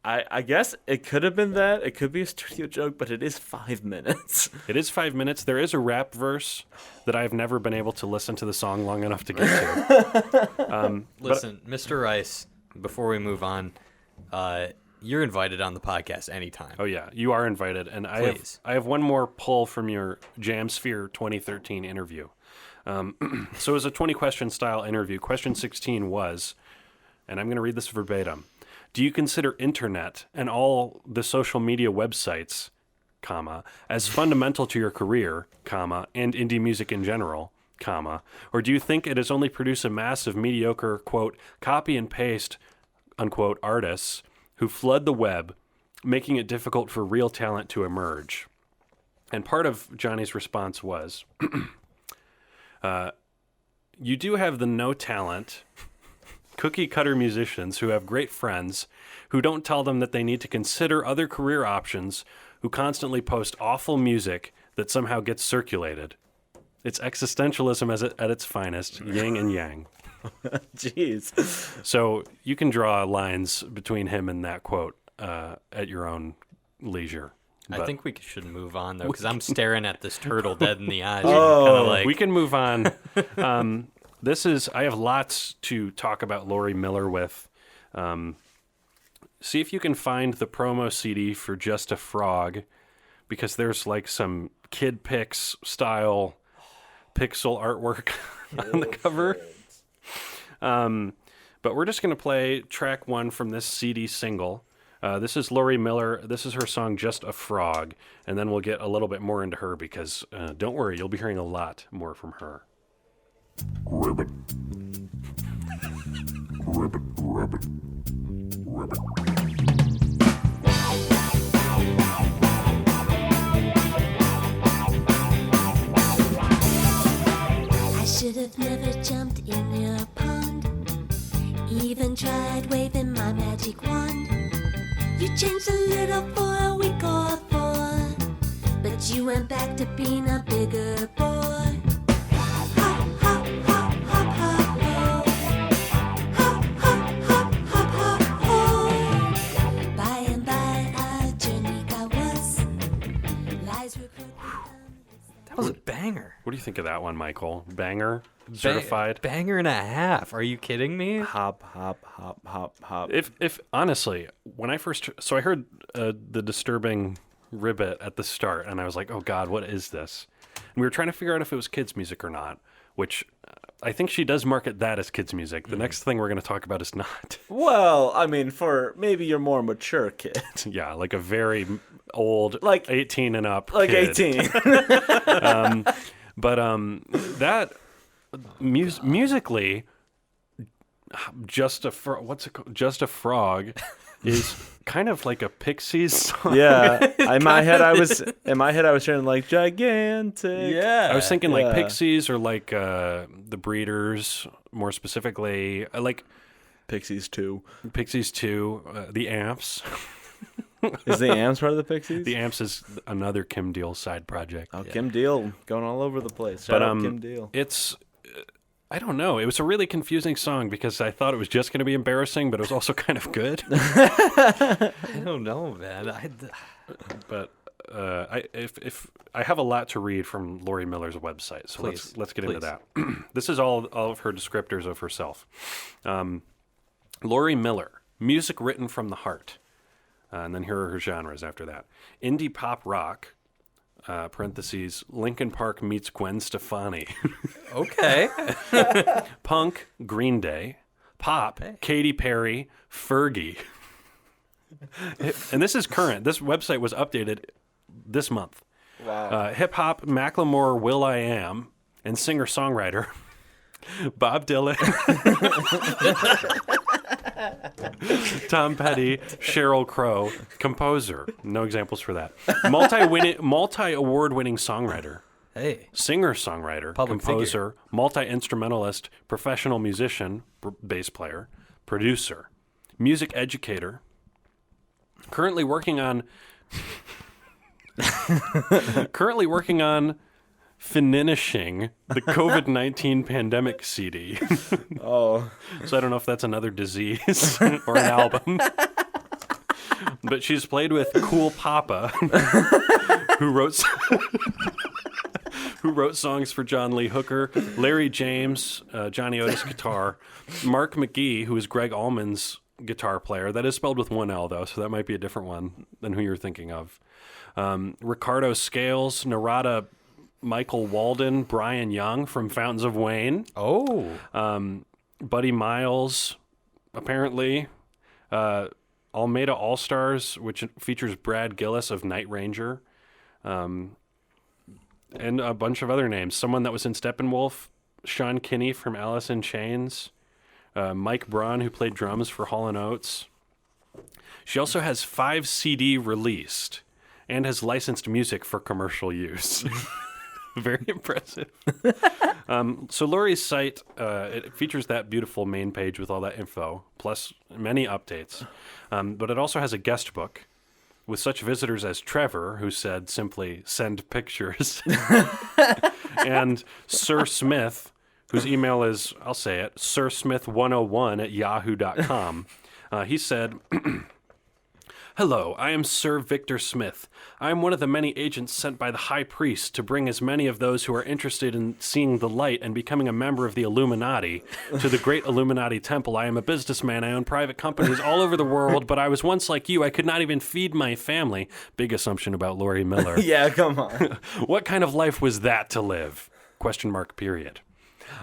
I guess it could have been that. It could be a studio joke, but it is 5 minutes. It is 5 minutes. There is a rap verse that I've never been able to listen to the song long enough to get to. Listen, Mr. Rice, before we move on, you're invited on the podcast anytime. Oh yeah, you are invited, and Please. I have one more pull from your Jamsphere 2013 interview. So it was a 20-question style interview. Question 16 was, and I'm going to read this verbatim: do you consider internet and all the social media websites, comma, as fundamental to your career, comma, and indie music in general, comma, or do you think it has only produced a mass of mediocre, quote, copy and paste, unquote, artists who flood the web, making it difficult for real talent to emerge? And part of Johnny's response was, you do have the no talent, cookie-cutter musicians who have great friends who don't tell them that they need to consider other career options, who constantly post awful music that somehow gets circulated. It's existentialism at its finest, yin and yang. Jeez. So you can draw lines between him and that quote at your own leisure. I But think we should move on, though, because I'm staring at this turtle dead in the eyes. Oh, Kinda like, we can move on. I have lots to talk about Laurie Miller with. See if you can find the promo CD for Just a Frog, because there's like some Kid Pix style pixel artwork on the cover. But we're just going to play track 1 from this CD single. This is Laurie Miller. This is her song Just a Frog. And then we'll get a little bit more into her because, don't worry, you'll be hearing a lot more from her. Ribbit. Ribbit, ribbit, ribbit. I should have never jumped in your pond, even tried waving my magic wand. You changed a little for a week or 4, but you went back to being a bigger boy. Hop, hop, hop, hop, hop, ho. Hop, hop, hop, hop, hop, ho. By and by our journey got worse. Lies were crooked. that was a banger. What do you think of that one, Michael? Banger? Certified? Banger and a half. Are you kidding me? Hop, hop, hop, hop, hop. If honestly, when I first... So I heard the disturbing ribbit at the start, and I was like, oh God, what is this? And we were trying to figure out if it was kids' music or not, which I think she does market that as kids' music. The next thing we're going to talk about is not. Well, I mean, for maybe your more mature kid. Yeah, like a very old, Like 18 and up Like kid. 18. But that musically, just a what's it called? Just a Frog is kind of like a Pixies song. Yeah. In my head I was hearing like gigantic. Yeah. I was thinking like Yeah. Pixies or like the Breeders, more specifically. I like Pixies 2. Pixies 2, the Amps. Is the Amps part of the Pixies? The Amps is another Kim Deal side project. Oh, Kim Deal going all over the place. Shout But out Kim Deal. it's I don't know. It was a really confusing song because I thought it was just going to be embarrassing, but it was also kind of good. I don't know, man. But if I have a lot to read from Laurie Miller's website, so Please, let's get into please. that. This is all of her descriptors of herself. Laurie Miller, music written from the heart, and then here are her genres after that: indie pop rock. Parentheses, Linkin Park meets Gwen Stefani. Okay. Punk, Green Day. Pop, Katy Perry, Fergie. And this is current. This website was updated this month. Wow. Hip hop, Macklemore, Will.I.Am, and singer-songwriter Bob Dylan, Tom Petty, Sheryl Crow, composer. No examples for that. Multi-award-winning songwriter, Hey. singer-songwriter, Public composer, multi-instrumentalist, professional musician, bass player, producer, music educator. Currently working on finishing the COVID-19 pandemic CD. Oh. So I don't know if that's another disease or an album. But she's played with Cool Papa, who wrote songs for John Lee Hooker, Larry James, Johnny Otis guitar, Mark McGee, who is Greg Allman's guitar player. That is spelled with one L, though, so that might be a different one than who you're thinking of. Ricardo Scales, Narada Michael Walden, Brian Young from Fountains of Wayne, Oh. Buddy Miles, apparently, Almeida All-Stars, which features Brad Gillis of Night Ranger, and a bunch of other names. Someone that was in Steppenwolf, Sean Kinney from Alice in Chains, Mike Braun, who played drums for Hall & Oates. She also has 5 CD released and has licensed music for commercial use. Very impressive. So Laurie's site, it features that beautiful main page with all that info, plus many updates. But it also has a guest book with such visitors as Trevor, who said simply, send pictures, and Sir Smith, whose email is, I'll say it, sirsmith101@yahoo.com. He said... Hello, I am Sir Victor Smith. I am one of the many agents sent by the High Priest to bring as many of those who are interested in seeing the light and becoming a member of the Illuminati to the great Illuminati temple. I am a businessman. I own private companies all over the world, but I was once like you. I could not even feed my family. Big assumption about Laurie Miller. Yeah, come on. What kind of life was that to live? ?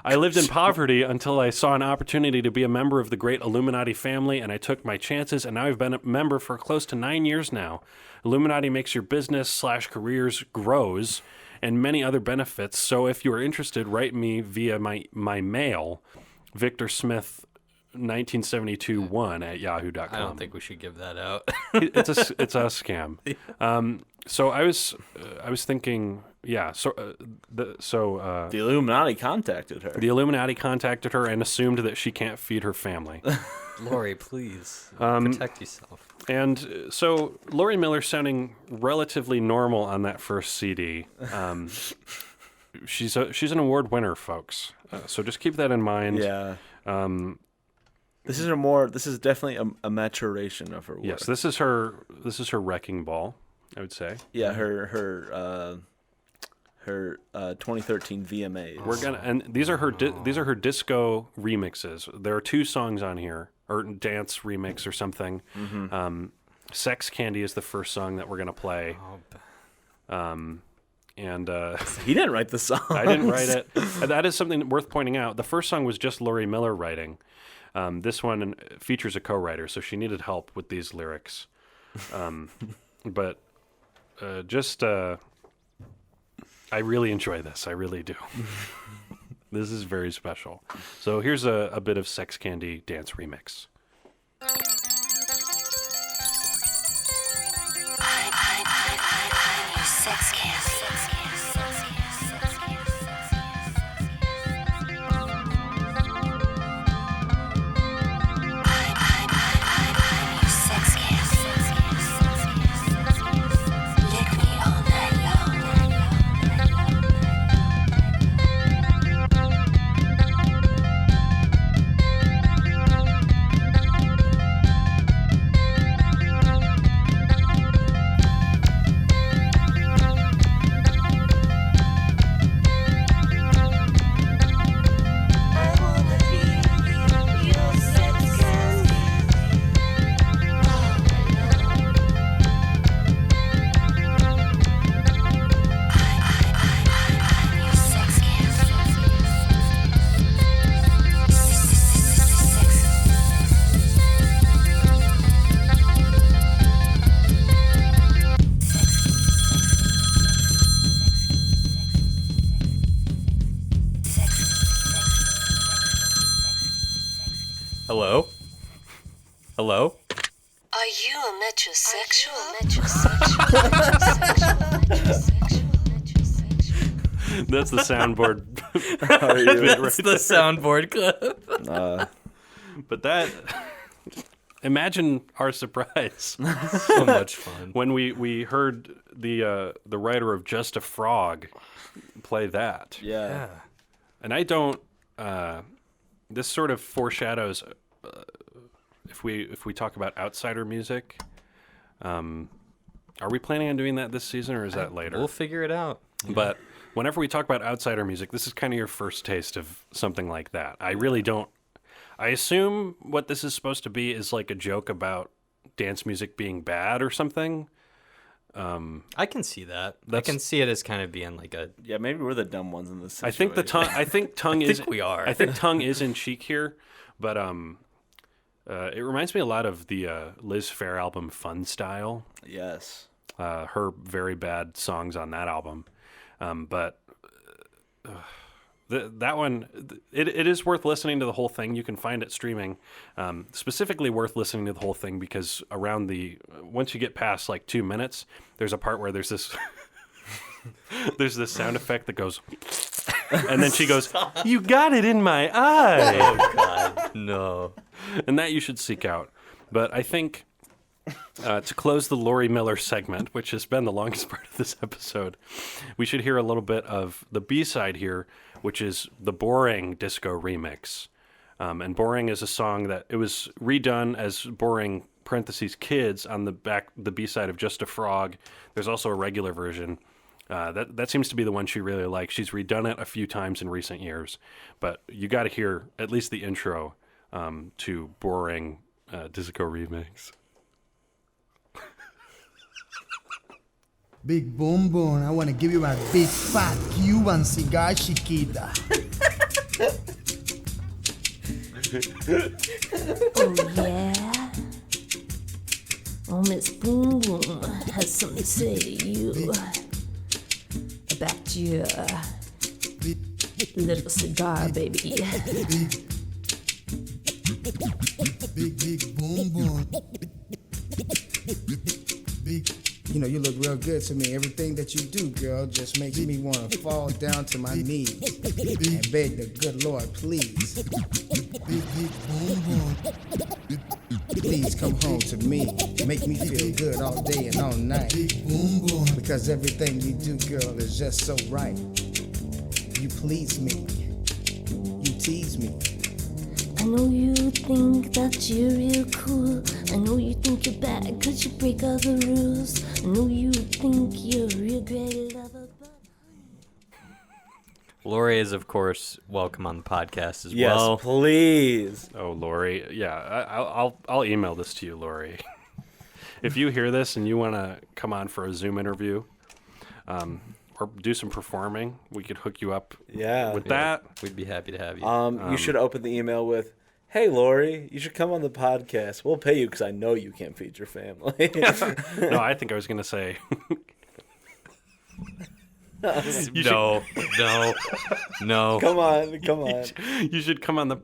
I lived in poverty until I saw an opportunity to be a member of the great Illuminati family, and I took my chances, and now I've been a member for close to 9 years now. Illuminati makes your business/careers grows and many other benefits, so if you are interested, write me via my mail, victorsmith1972one@yahoo.com. I don't think we should give that out. it's a scam. So I was thinking, yeah. The Illuminati contacted her. Illuminati contacted her and assumed that she can't feed her family. Laurie, please protect yourself. And so Laurie Miller sounding relatively normal on that first CD. She's an award winner, folks. So just keep that in mind. Yeah. This is definitely a maturation of her work. Yes, this is her wrecking ball, I would say. Yeah, her 2013 VMAs. We're gonna, and these are her disco remixes. There are 2 songs on here, or dance remix or something. Mm-hmm. Sex Candy is the first song that we're gonna play. And He didn't write the song. I didn't write it. That is something worth pointing out. The first song was just Laurie Miller writing. This one features a co-writer, so she needed help with these lyrics. But I really enjoy this. I really do. This is very special. So here's a bit of Sex Candy dance remix. Sex candy. Hello? Hello? Are you a metrosexual? That's the soundboard. That's the soundboard clip. But that... Imagine our surprise So much fun. when we heard the writer of Just a Frog play that. Yeah. And I don't... this sort of foreshadows... if we talk about outsider music, are we planning on doing that this season, or is that later? We'll figure it out. But whenever we talk about outsider music, this is kind of your first taste of something like that. I really don't... I assume what this is supposed to be is like a joke about dance music being bad or something. I can see that. I That's- can see it as kind of being like a... Yeah, maybe we're the dumb ones in this I situation. think tongue I is... think we are. I think tongue is in cheek here, but it reminds me a lot of the Liz Phair album Fun Style. Yes. Her very bad songs on that album. But that one, it is worth listening to the whole thing. You can find it streaming. Specifically worth listening to the whole thing because once you get past like 2 minutes, there's a part where there's this there's this sound effect that goes, and then she goes, "You got it in my eye." Oh, God. No. And that you should seek out. But I think to close the Laurie Miller segment, which has been the longest part of this episode, we should hear a little bit of the B-side here, which is the Boring Disco remix. And Boring is a song that it was redone as Boring parentheses Kids on the B-side of Just a Frog. There's also a regular version. That seems to be the one she really likes. She's redone it a few times in recent years. But you got to hear at least the intro to Boring Disco remix. Big boom boom, I want to give you my big fat Cuban cigar, chiquita. Oh yeah. Oh, Miss Boom Boom has something to say to you about your little cigar, baby. Big boom boom. Big. You know, you look real good to me. Everything that you do, girl, just makes me want to fall down to my knees and beg the good Lord, please. Please come home to me. Make me feel good all day and all night. Because everything you do, girl, is just so right. You please me. You tease me. I know you think that you're real cool. I know you think you're bad cause you break all the rules. I know you think you're a real great lover, but... Laurie is, of course, welcome on the podcast as Yes, well. please. Oh, Laurie. Yeah, I'll email this to you, Laurie. If you hear this and you want to come on for a Zoom interview, or do some performing, we could hook you up Yeah. with that. We'd be happy to have you. You should open the email with, "Hey, Laurie, you should come on the podcast. We'll pay you because I know you can't feed your family." No, I think I was going to say... No. Come on. You should come on the...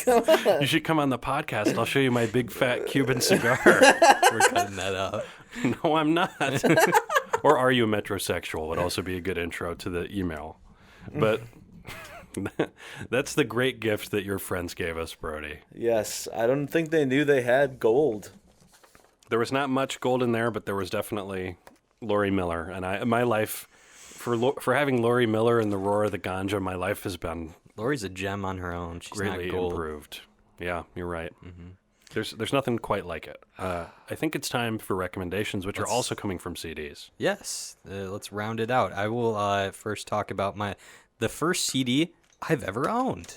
Come on. You should come on the podcast. I'll show you my big fat Cuban cigar. We're cutting that out. No, I'm not. Or are you a metrosexual would also be a good intro to the email. But that's the great gift that your friends gave us, Brody. Yes, I don't think they knew they had gold. There was not much gold in there, but there was definitely Laurie Miller. And my life, for having Laurie Miller and the roar of the ganja, my life has been Laurie's a gem on her own. She's greatly not gold. improved. Yeah, you're right. There's nothing quite like it. I think it's time for recommendations, which are also coming from CDs. Yes, let's round it out. I will first talk about the first CD I've ever owned.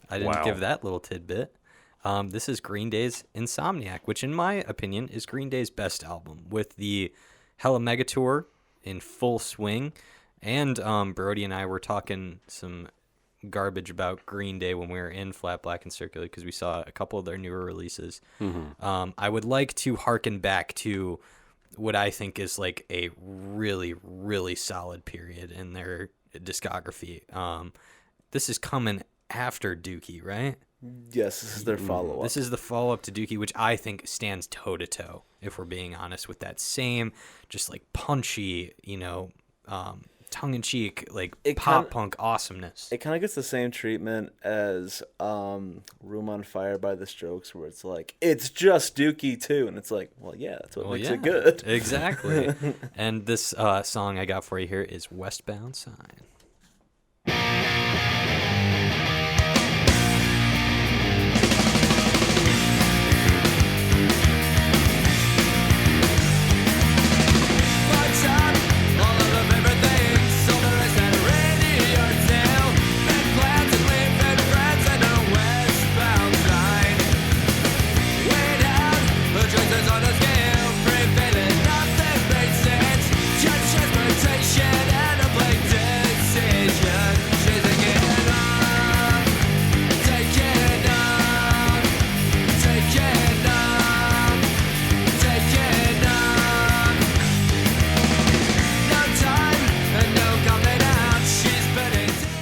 I didn't Wow. give that little tidbit. This is Green Day's Insomniac, which in my opinion is Green Day's best album, with the Hella Mega Tour in full swing. And Brody and I were talking some garbage about Green Day when we were in Flat Black and Circular because we saw a couple of their newer releases. I would like to harken back to what I think is like a really, really solid period in their discography. This is coming after Dookie, right? Yes, this is their follow-up. This is the follow-up to Dookie, which I think stands toe-to-toe, if we're being honest, with that same just like punchy, tongue-in-cheek, like pop-punk awesomeness. It kind of gets the same treatment as Room on Fire by The Strokes, where it's like, it's just Dookie too. And it's like, well, yeah, that's what makes it good. Exactly. And this song I got for you here is Westbound Sign.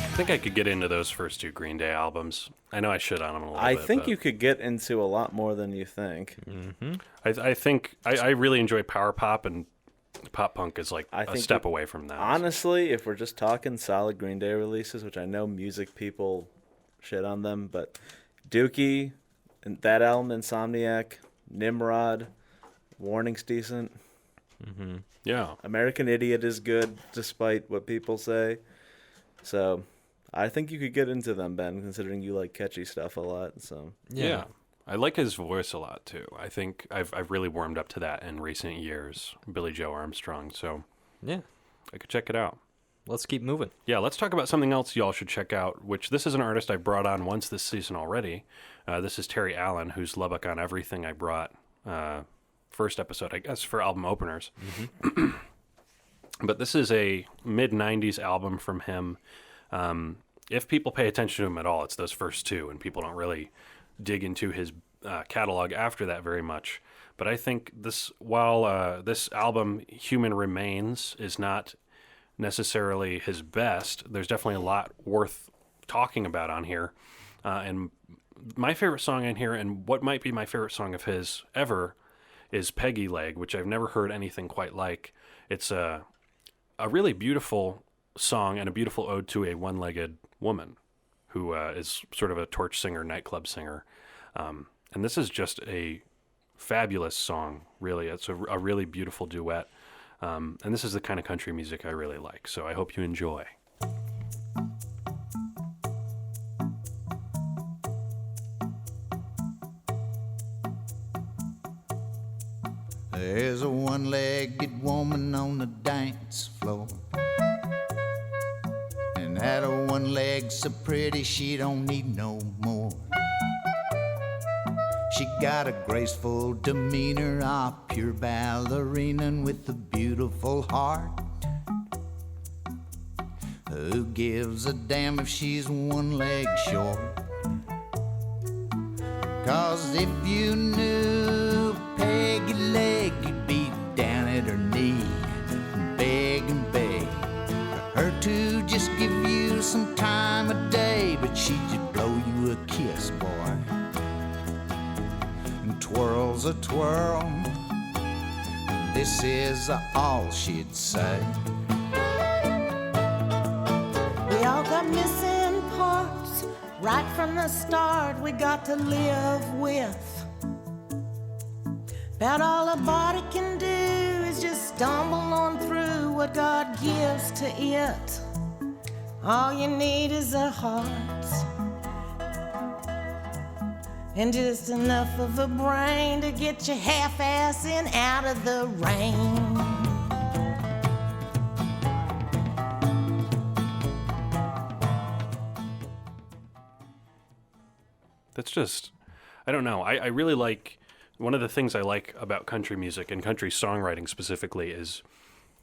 I think I could get into those first two Green Day albums. I know I shit on them a little bit. I think but you could get into a lot more than you think. I think I really enjoy power pop, and pop punk is like a step away from that. Honestly, if we're just talking solid Green Day releases, which I know music people shit on them, but Dookie, and that album, Insomniac, Nimrod, Warning's decent. Yeah. American Idiot is good, despite what people say. So I think you could get into them, Ben, considering you like catchy stuff a lot. So Yeah. I like his voice a lot too. I think I've really warmed up to that in recent years. Billy Joe Armstrong. So Yeah. I could check it out. Let's keep moving. Yeah, let's talk about something else y'all should check out, which this is an artist I brought on once this season already. This is Terry Allen, who's Lubbock on Everything I brought first episode, I guess, for album openers. But this is a mid-'90s album from him. If people pay attention to him at all, it's those first two, and people don't really dig into his catalog after that very much. But I think while this album, Human Remains, is not necessarily his best, there's definitely a lot worth talking about on here. And my favorite song in here, and what might be my favorite song of his ever, is Peggy Legg, which I've never heard anything quite like. It's a really beautiful song and a beautiful ode to a one-legged woman who is sort of a torch singer, nightclub singer. And this is just a fabulous song, really. It's a really beautiful duet. And this is the kind of country music I really like. So I hope you enjoy. There's a one-legged woman on the dance floor, and that one leg's so pretty she don't need no more. She got a graceful demeanor, a pure ballerina with a beautiful heart. Who gives a damn if she's one leg short? 'Cause if you knew Peggy Legg, you'd be down at her knee, beg and beg for her to just give you some time of day. But she'd just blow you a kiss, boy, and twirls a twirl. This is all she'd say. We all got missing parts right from the start. We got to live with. About all a body can do is just stumble on through what God gives to it. All you need is a heart and just enough of a brain to get you half-assing out of the rain. That's just, I don't know. I really like, one of the things I like about country music and country songwriting specifically is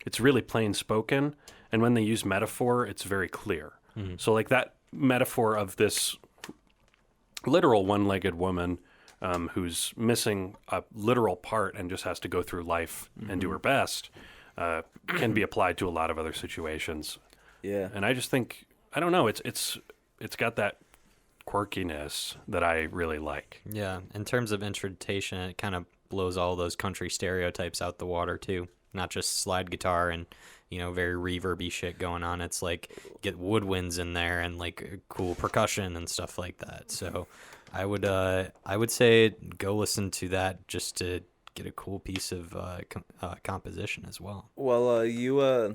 it's really plain spoken. And when they use metaphor, it's very clear. So like that metaphor of this literal one-legged woman who's missing a literal part and just has to go through life and do her best can be applied to a lot of other situations. Yeah. And I just think, I don't know, it's got that quirkiness that I really like. Yeah, in terms of instrumentation, it kind of blows all those country stereotypes out the water too. Not just slide guitar and, you know, very reverby shit going on. It's like get woodwinds in there and like cool percussion and stuff like that. So I would say go listen to that just to get a cool piece of composition as well. Well, you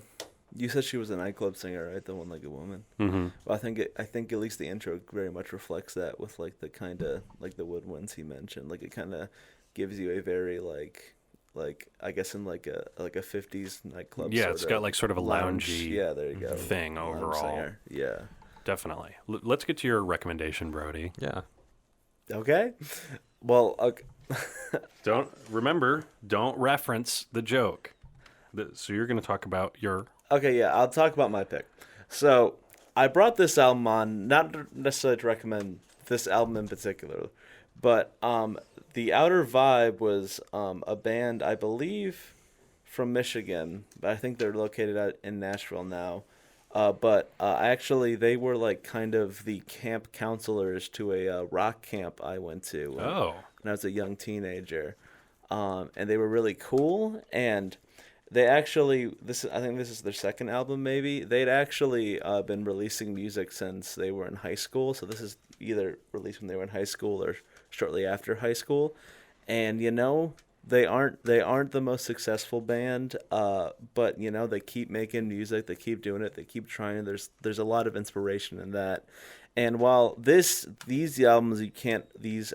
said she was a nightclub singer, right? The one-legged woman. Mm-hmm. Well, I think at least the intro very much reflects that with like the kind of like the woodwinds he mentioned. Like it kind of gives you a very like I guess in like a 50s nightclub. Yeah, it's got like sort of a loungy yeah, there you go. thing overall. Singer. Yeah. Definitely. Let's get to your recommendation, Brody. Yeah. Okay. Well, okay. Don't reference the joke. So you're going to talk about your... Okay, yeah, I'll talk about my pick. So I brought this album on, not necessarily to recommend this album in particular, but The Outer Vibe was a band, I believe, from Michigan, but I think they're located in Nashville now. But actually, they were like kind of the camp counselors to a rock camp I went to when I was a young teenager. And they were really cool, and they actually, I think this is their second album maybe. They'd actually been releasing music since they were in high school, so this is either released when they were in high school or shortly after high school. And you know, they aren't the most successful band, but you know, they keep making music, they keep doing it, they keep trying. There's a lot of inspiration in that. And while these albums you can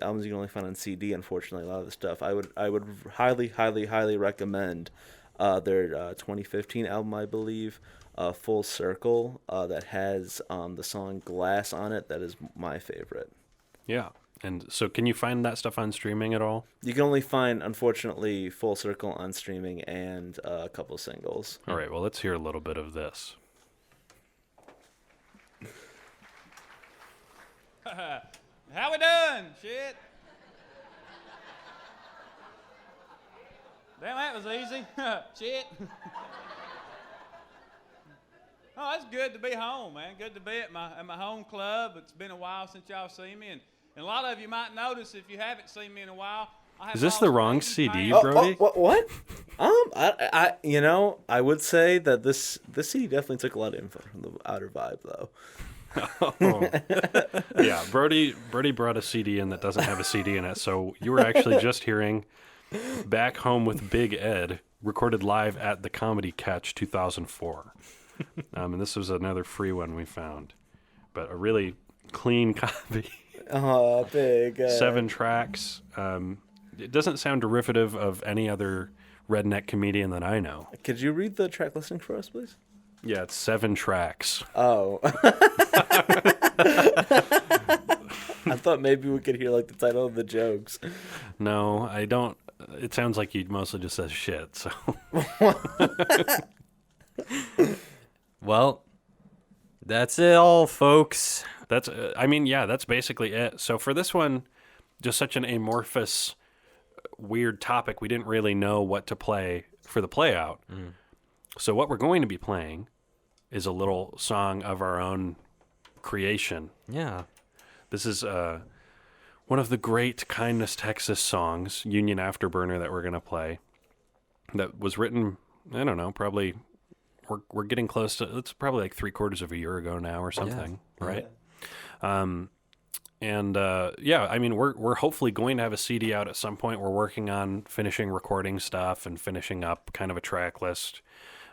only find on CD, unfortunately, a lot of the stuff I would highly recommend their 2015 album, I believe, Full Circle, that has the song Glass on it. That is my favorite. Yeah. And so can you find that stuff on streaming at all? You can only find, unfortunately, Full Circle on streaming and a couple singles. All right, well, let's hear a little bit of this. How we doing? Shit. Damn, that was easy. Shit. Oh, it's good to be home, man. Good to be at my home club. It's been a while since y'all seen me, and a lot of you might notice if you haven't seen me in a while. Is this the wrong CD, Oh, Brody? what? I would say that this CD definitely took a lot of info from the Outer Vibe, though. Yeah, Brody brought a CD in that doesn't have a CD in it, so you were actually just hearing Back Home with Big Ed, recorded live at the Comedy Catch 2004. And this was another free one we found, but a really clean copy. Oh, Big Ed. 7 tracks. It doesn't sound derivative of any other redneck comedian that I know. Could you read the track listing for us, please? Yeah, it's 7 tracks. Oh. I thought maybe we could hear like the title of the jokes. No, I don't. It sounds like you mostly just says shit, so. Well, That's it all, folks. That's, that's basically it. So for this one, just such an amorphous, weird topic, we didn't really know what to play for the play out. So what we're going to be playing is a little song of our own creation. Yeah. This is one of the great Kindness Texas songs, Union Afterburner, that we're going to play. That was written, I don't know, probably we're getting close to, it's probably like 3/4 of a year ago now or something, right? We're hopefully going to have a CD out at some point. We're working on finishing recording stuff and finishing up kind of a track list.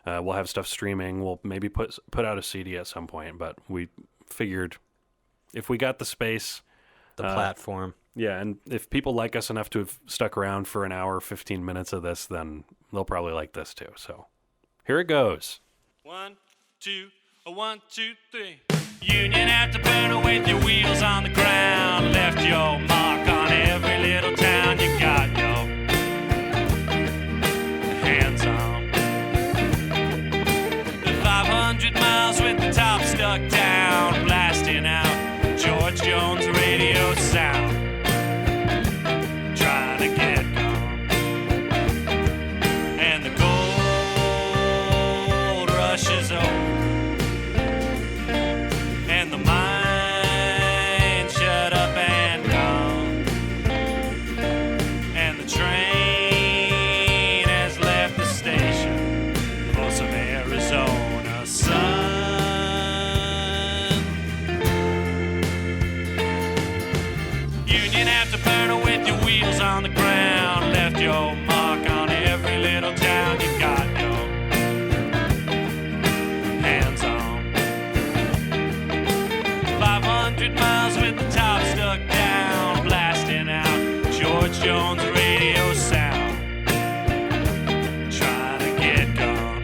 We'll have stuff streaming. We'll maybe put out a CD at some point, but we figured if we got the space, The platform. yeah, and if people like us enough to have stuck around for an hour, 15 minutes of this, then they'll probably like this too. So here it goes. 1, 2, 1, 2, 3. Union Afterburner with your wheels on the ground. Left your mark on every little town. You got your hands on. The 500 miles with the top stuck down. Blasting out George Jones radio sound. Trying to get gone. And the gold rush is over. And the mine shut up and gone. And the train has left the station for some Arizona sun. Union Afterburner with your wheels on the ground. Left your mark on every little town. You got your hands on. 500 miles with the top stuck down. Blasting out George Jones radio sound. Trying to get gone.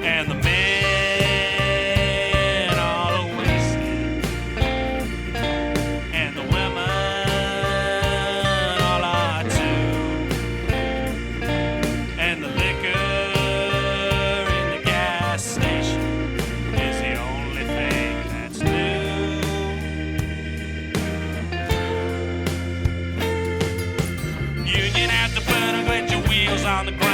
And the men all are wasted. And the women all are too. And the liquor in the gas station is the only thing that's new. Union Afterburner with your wheels on the ground.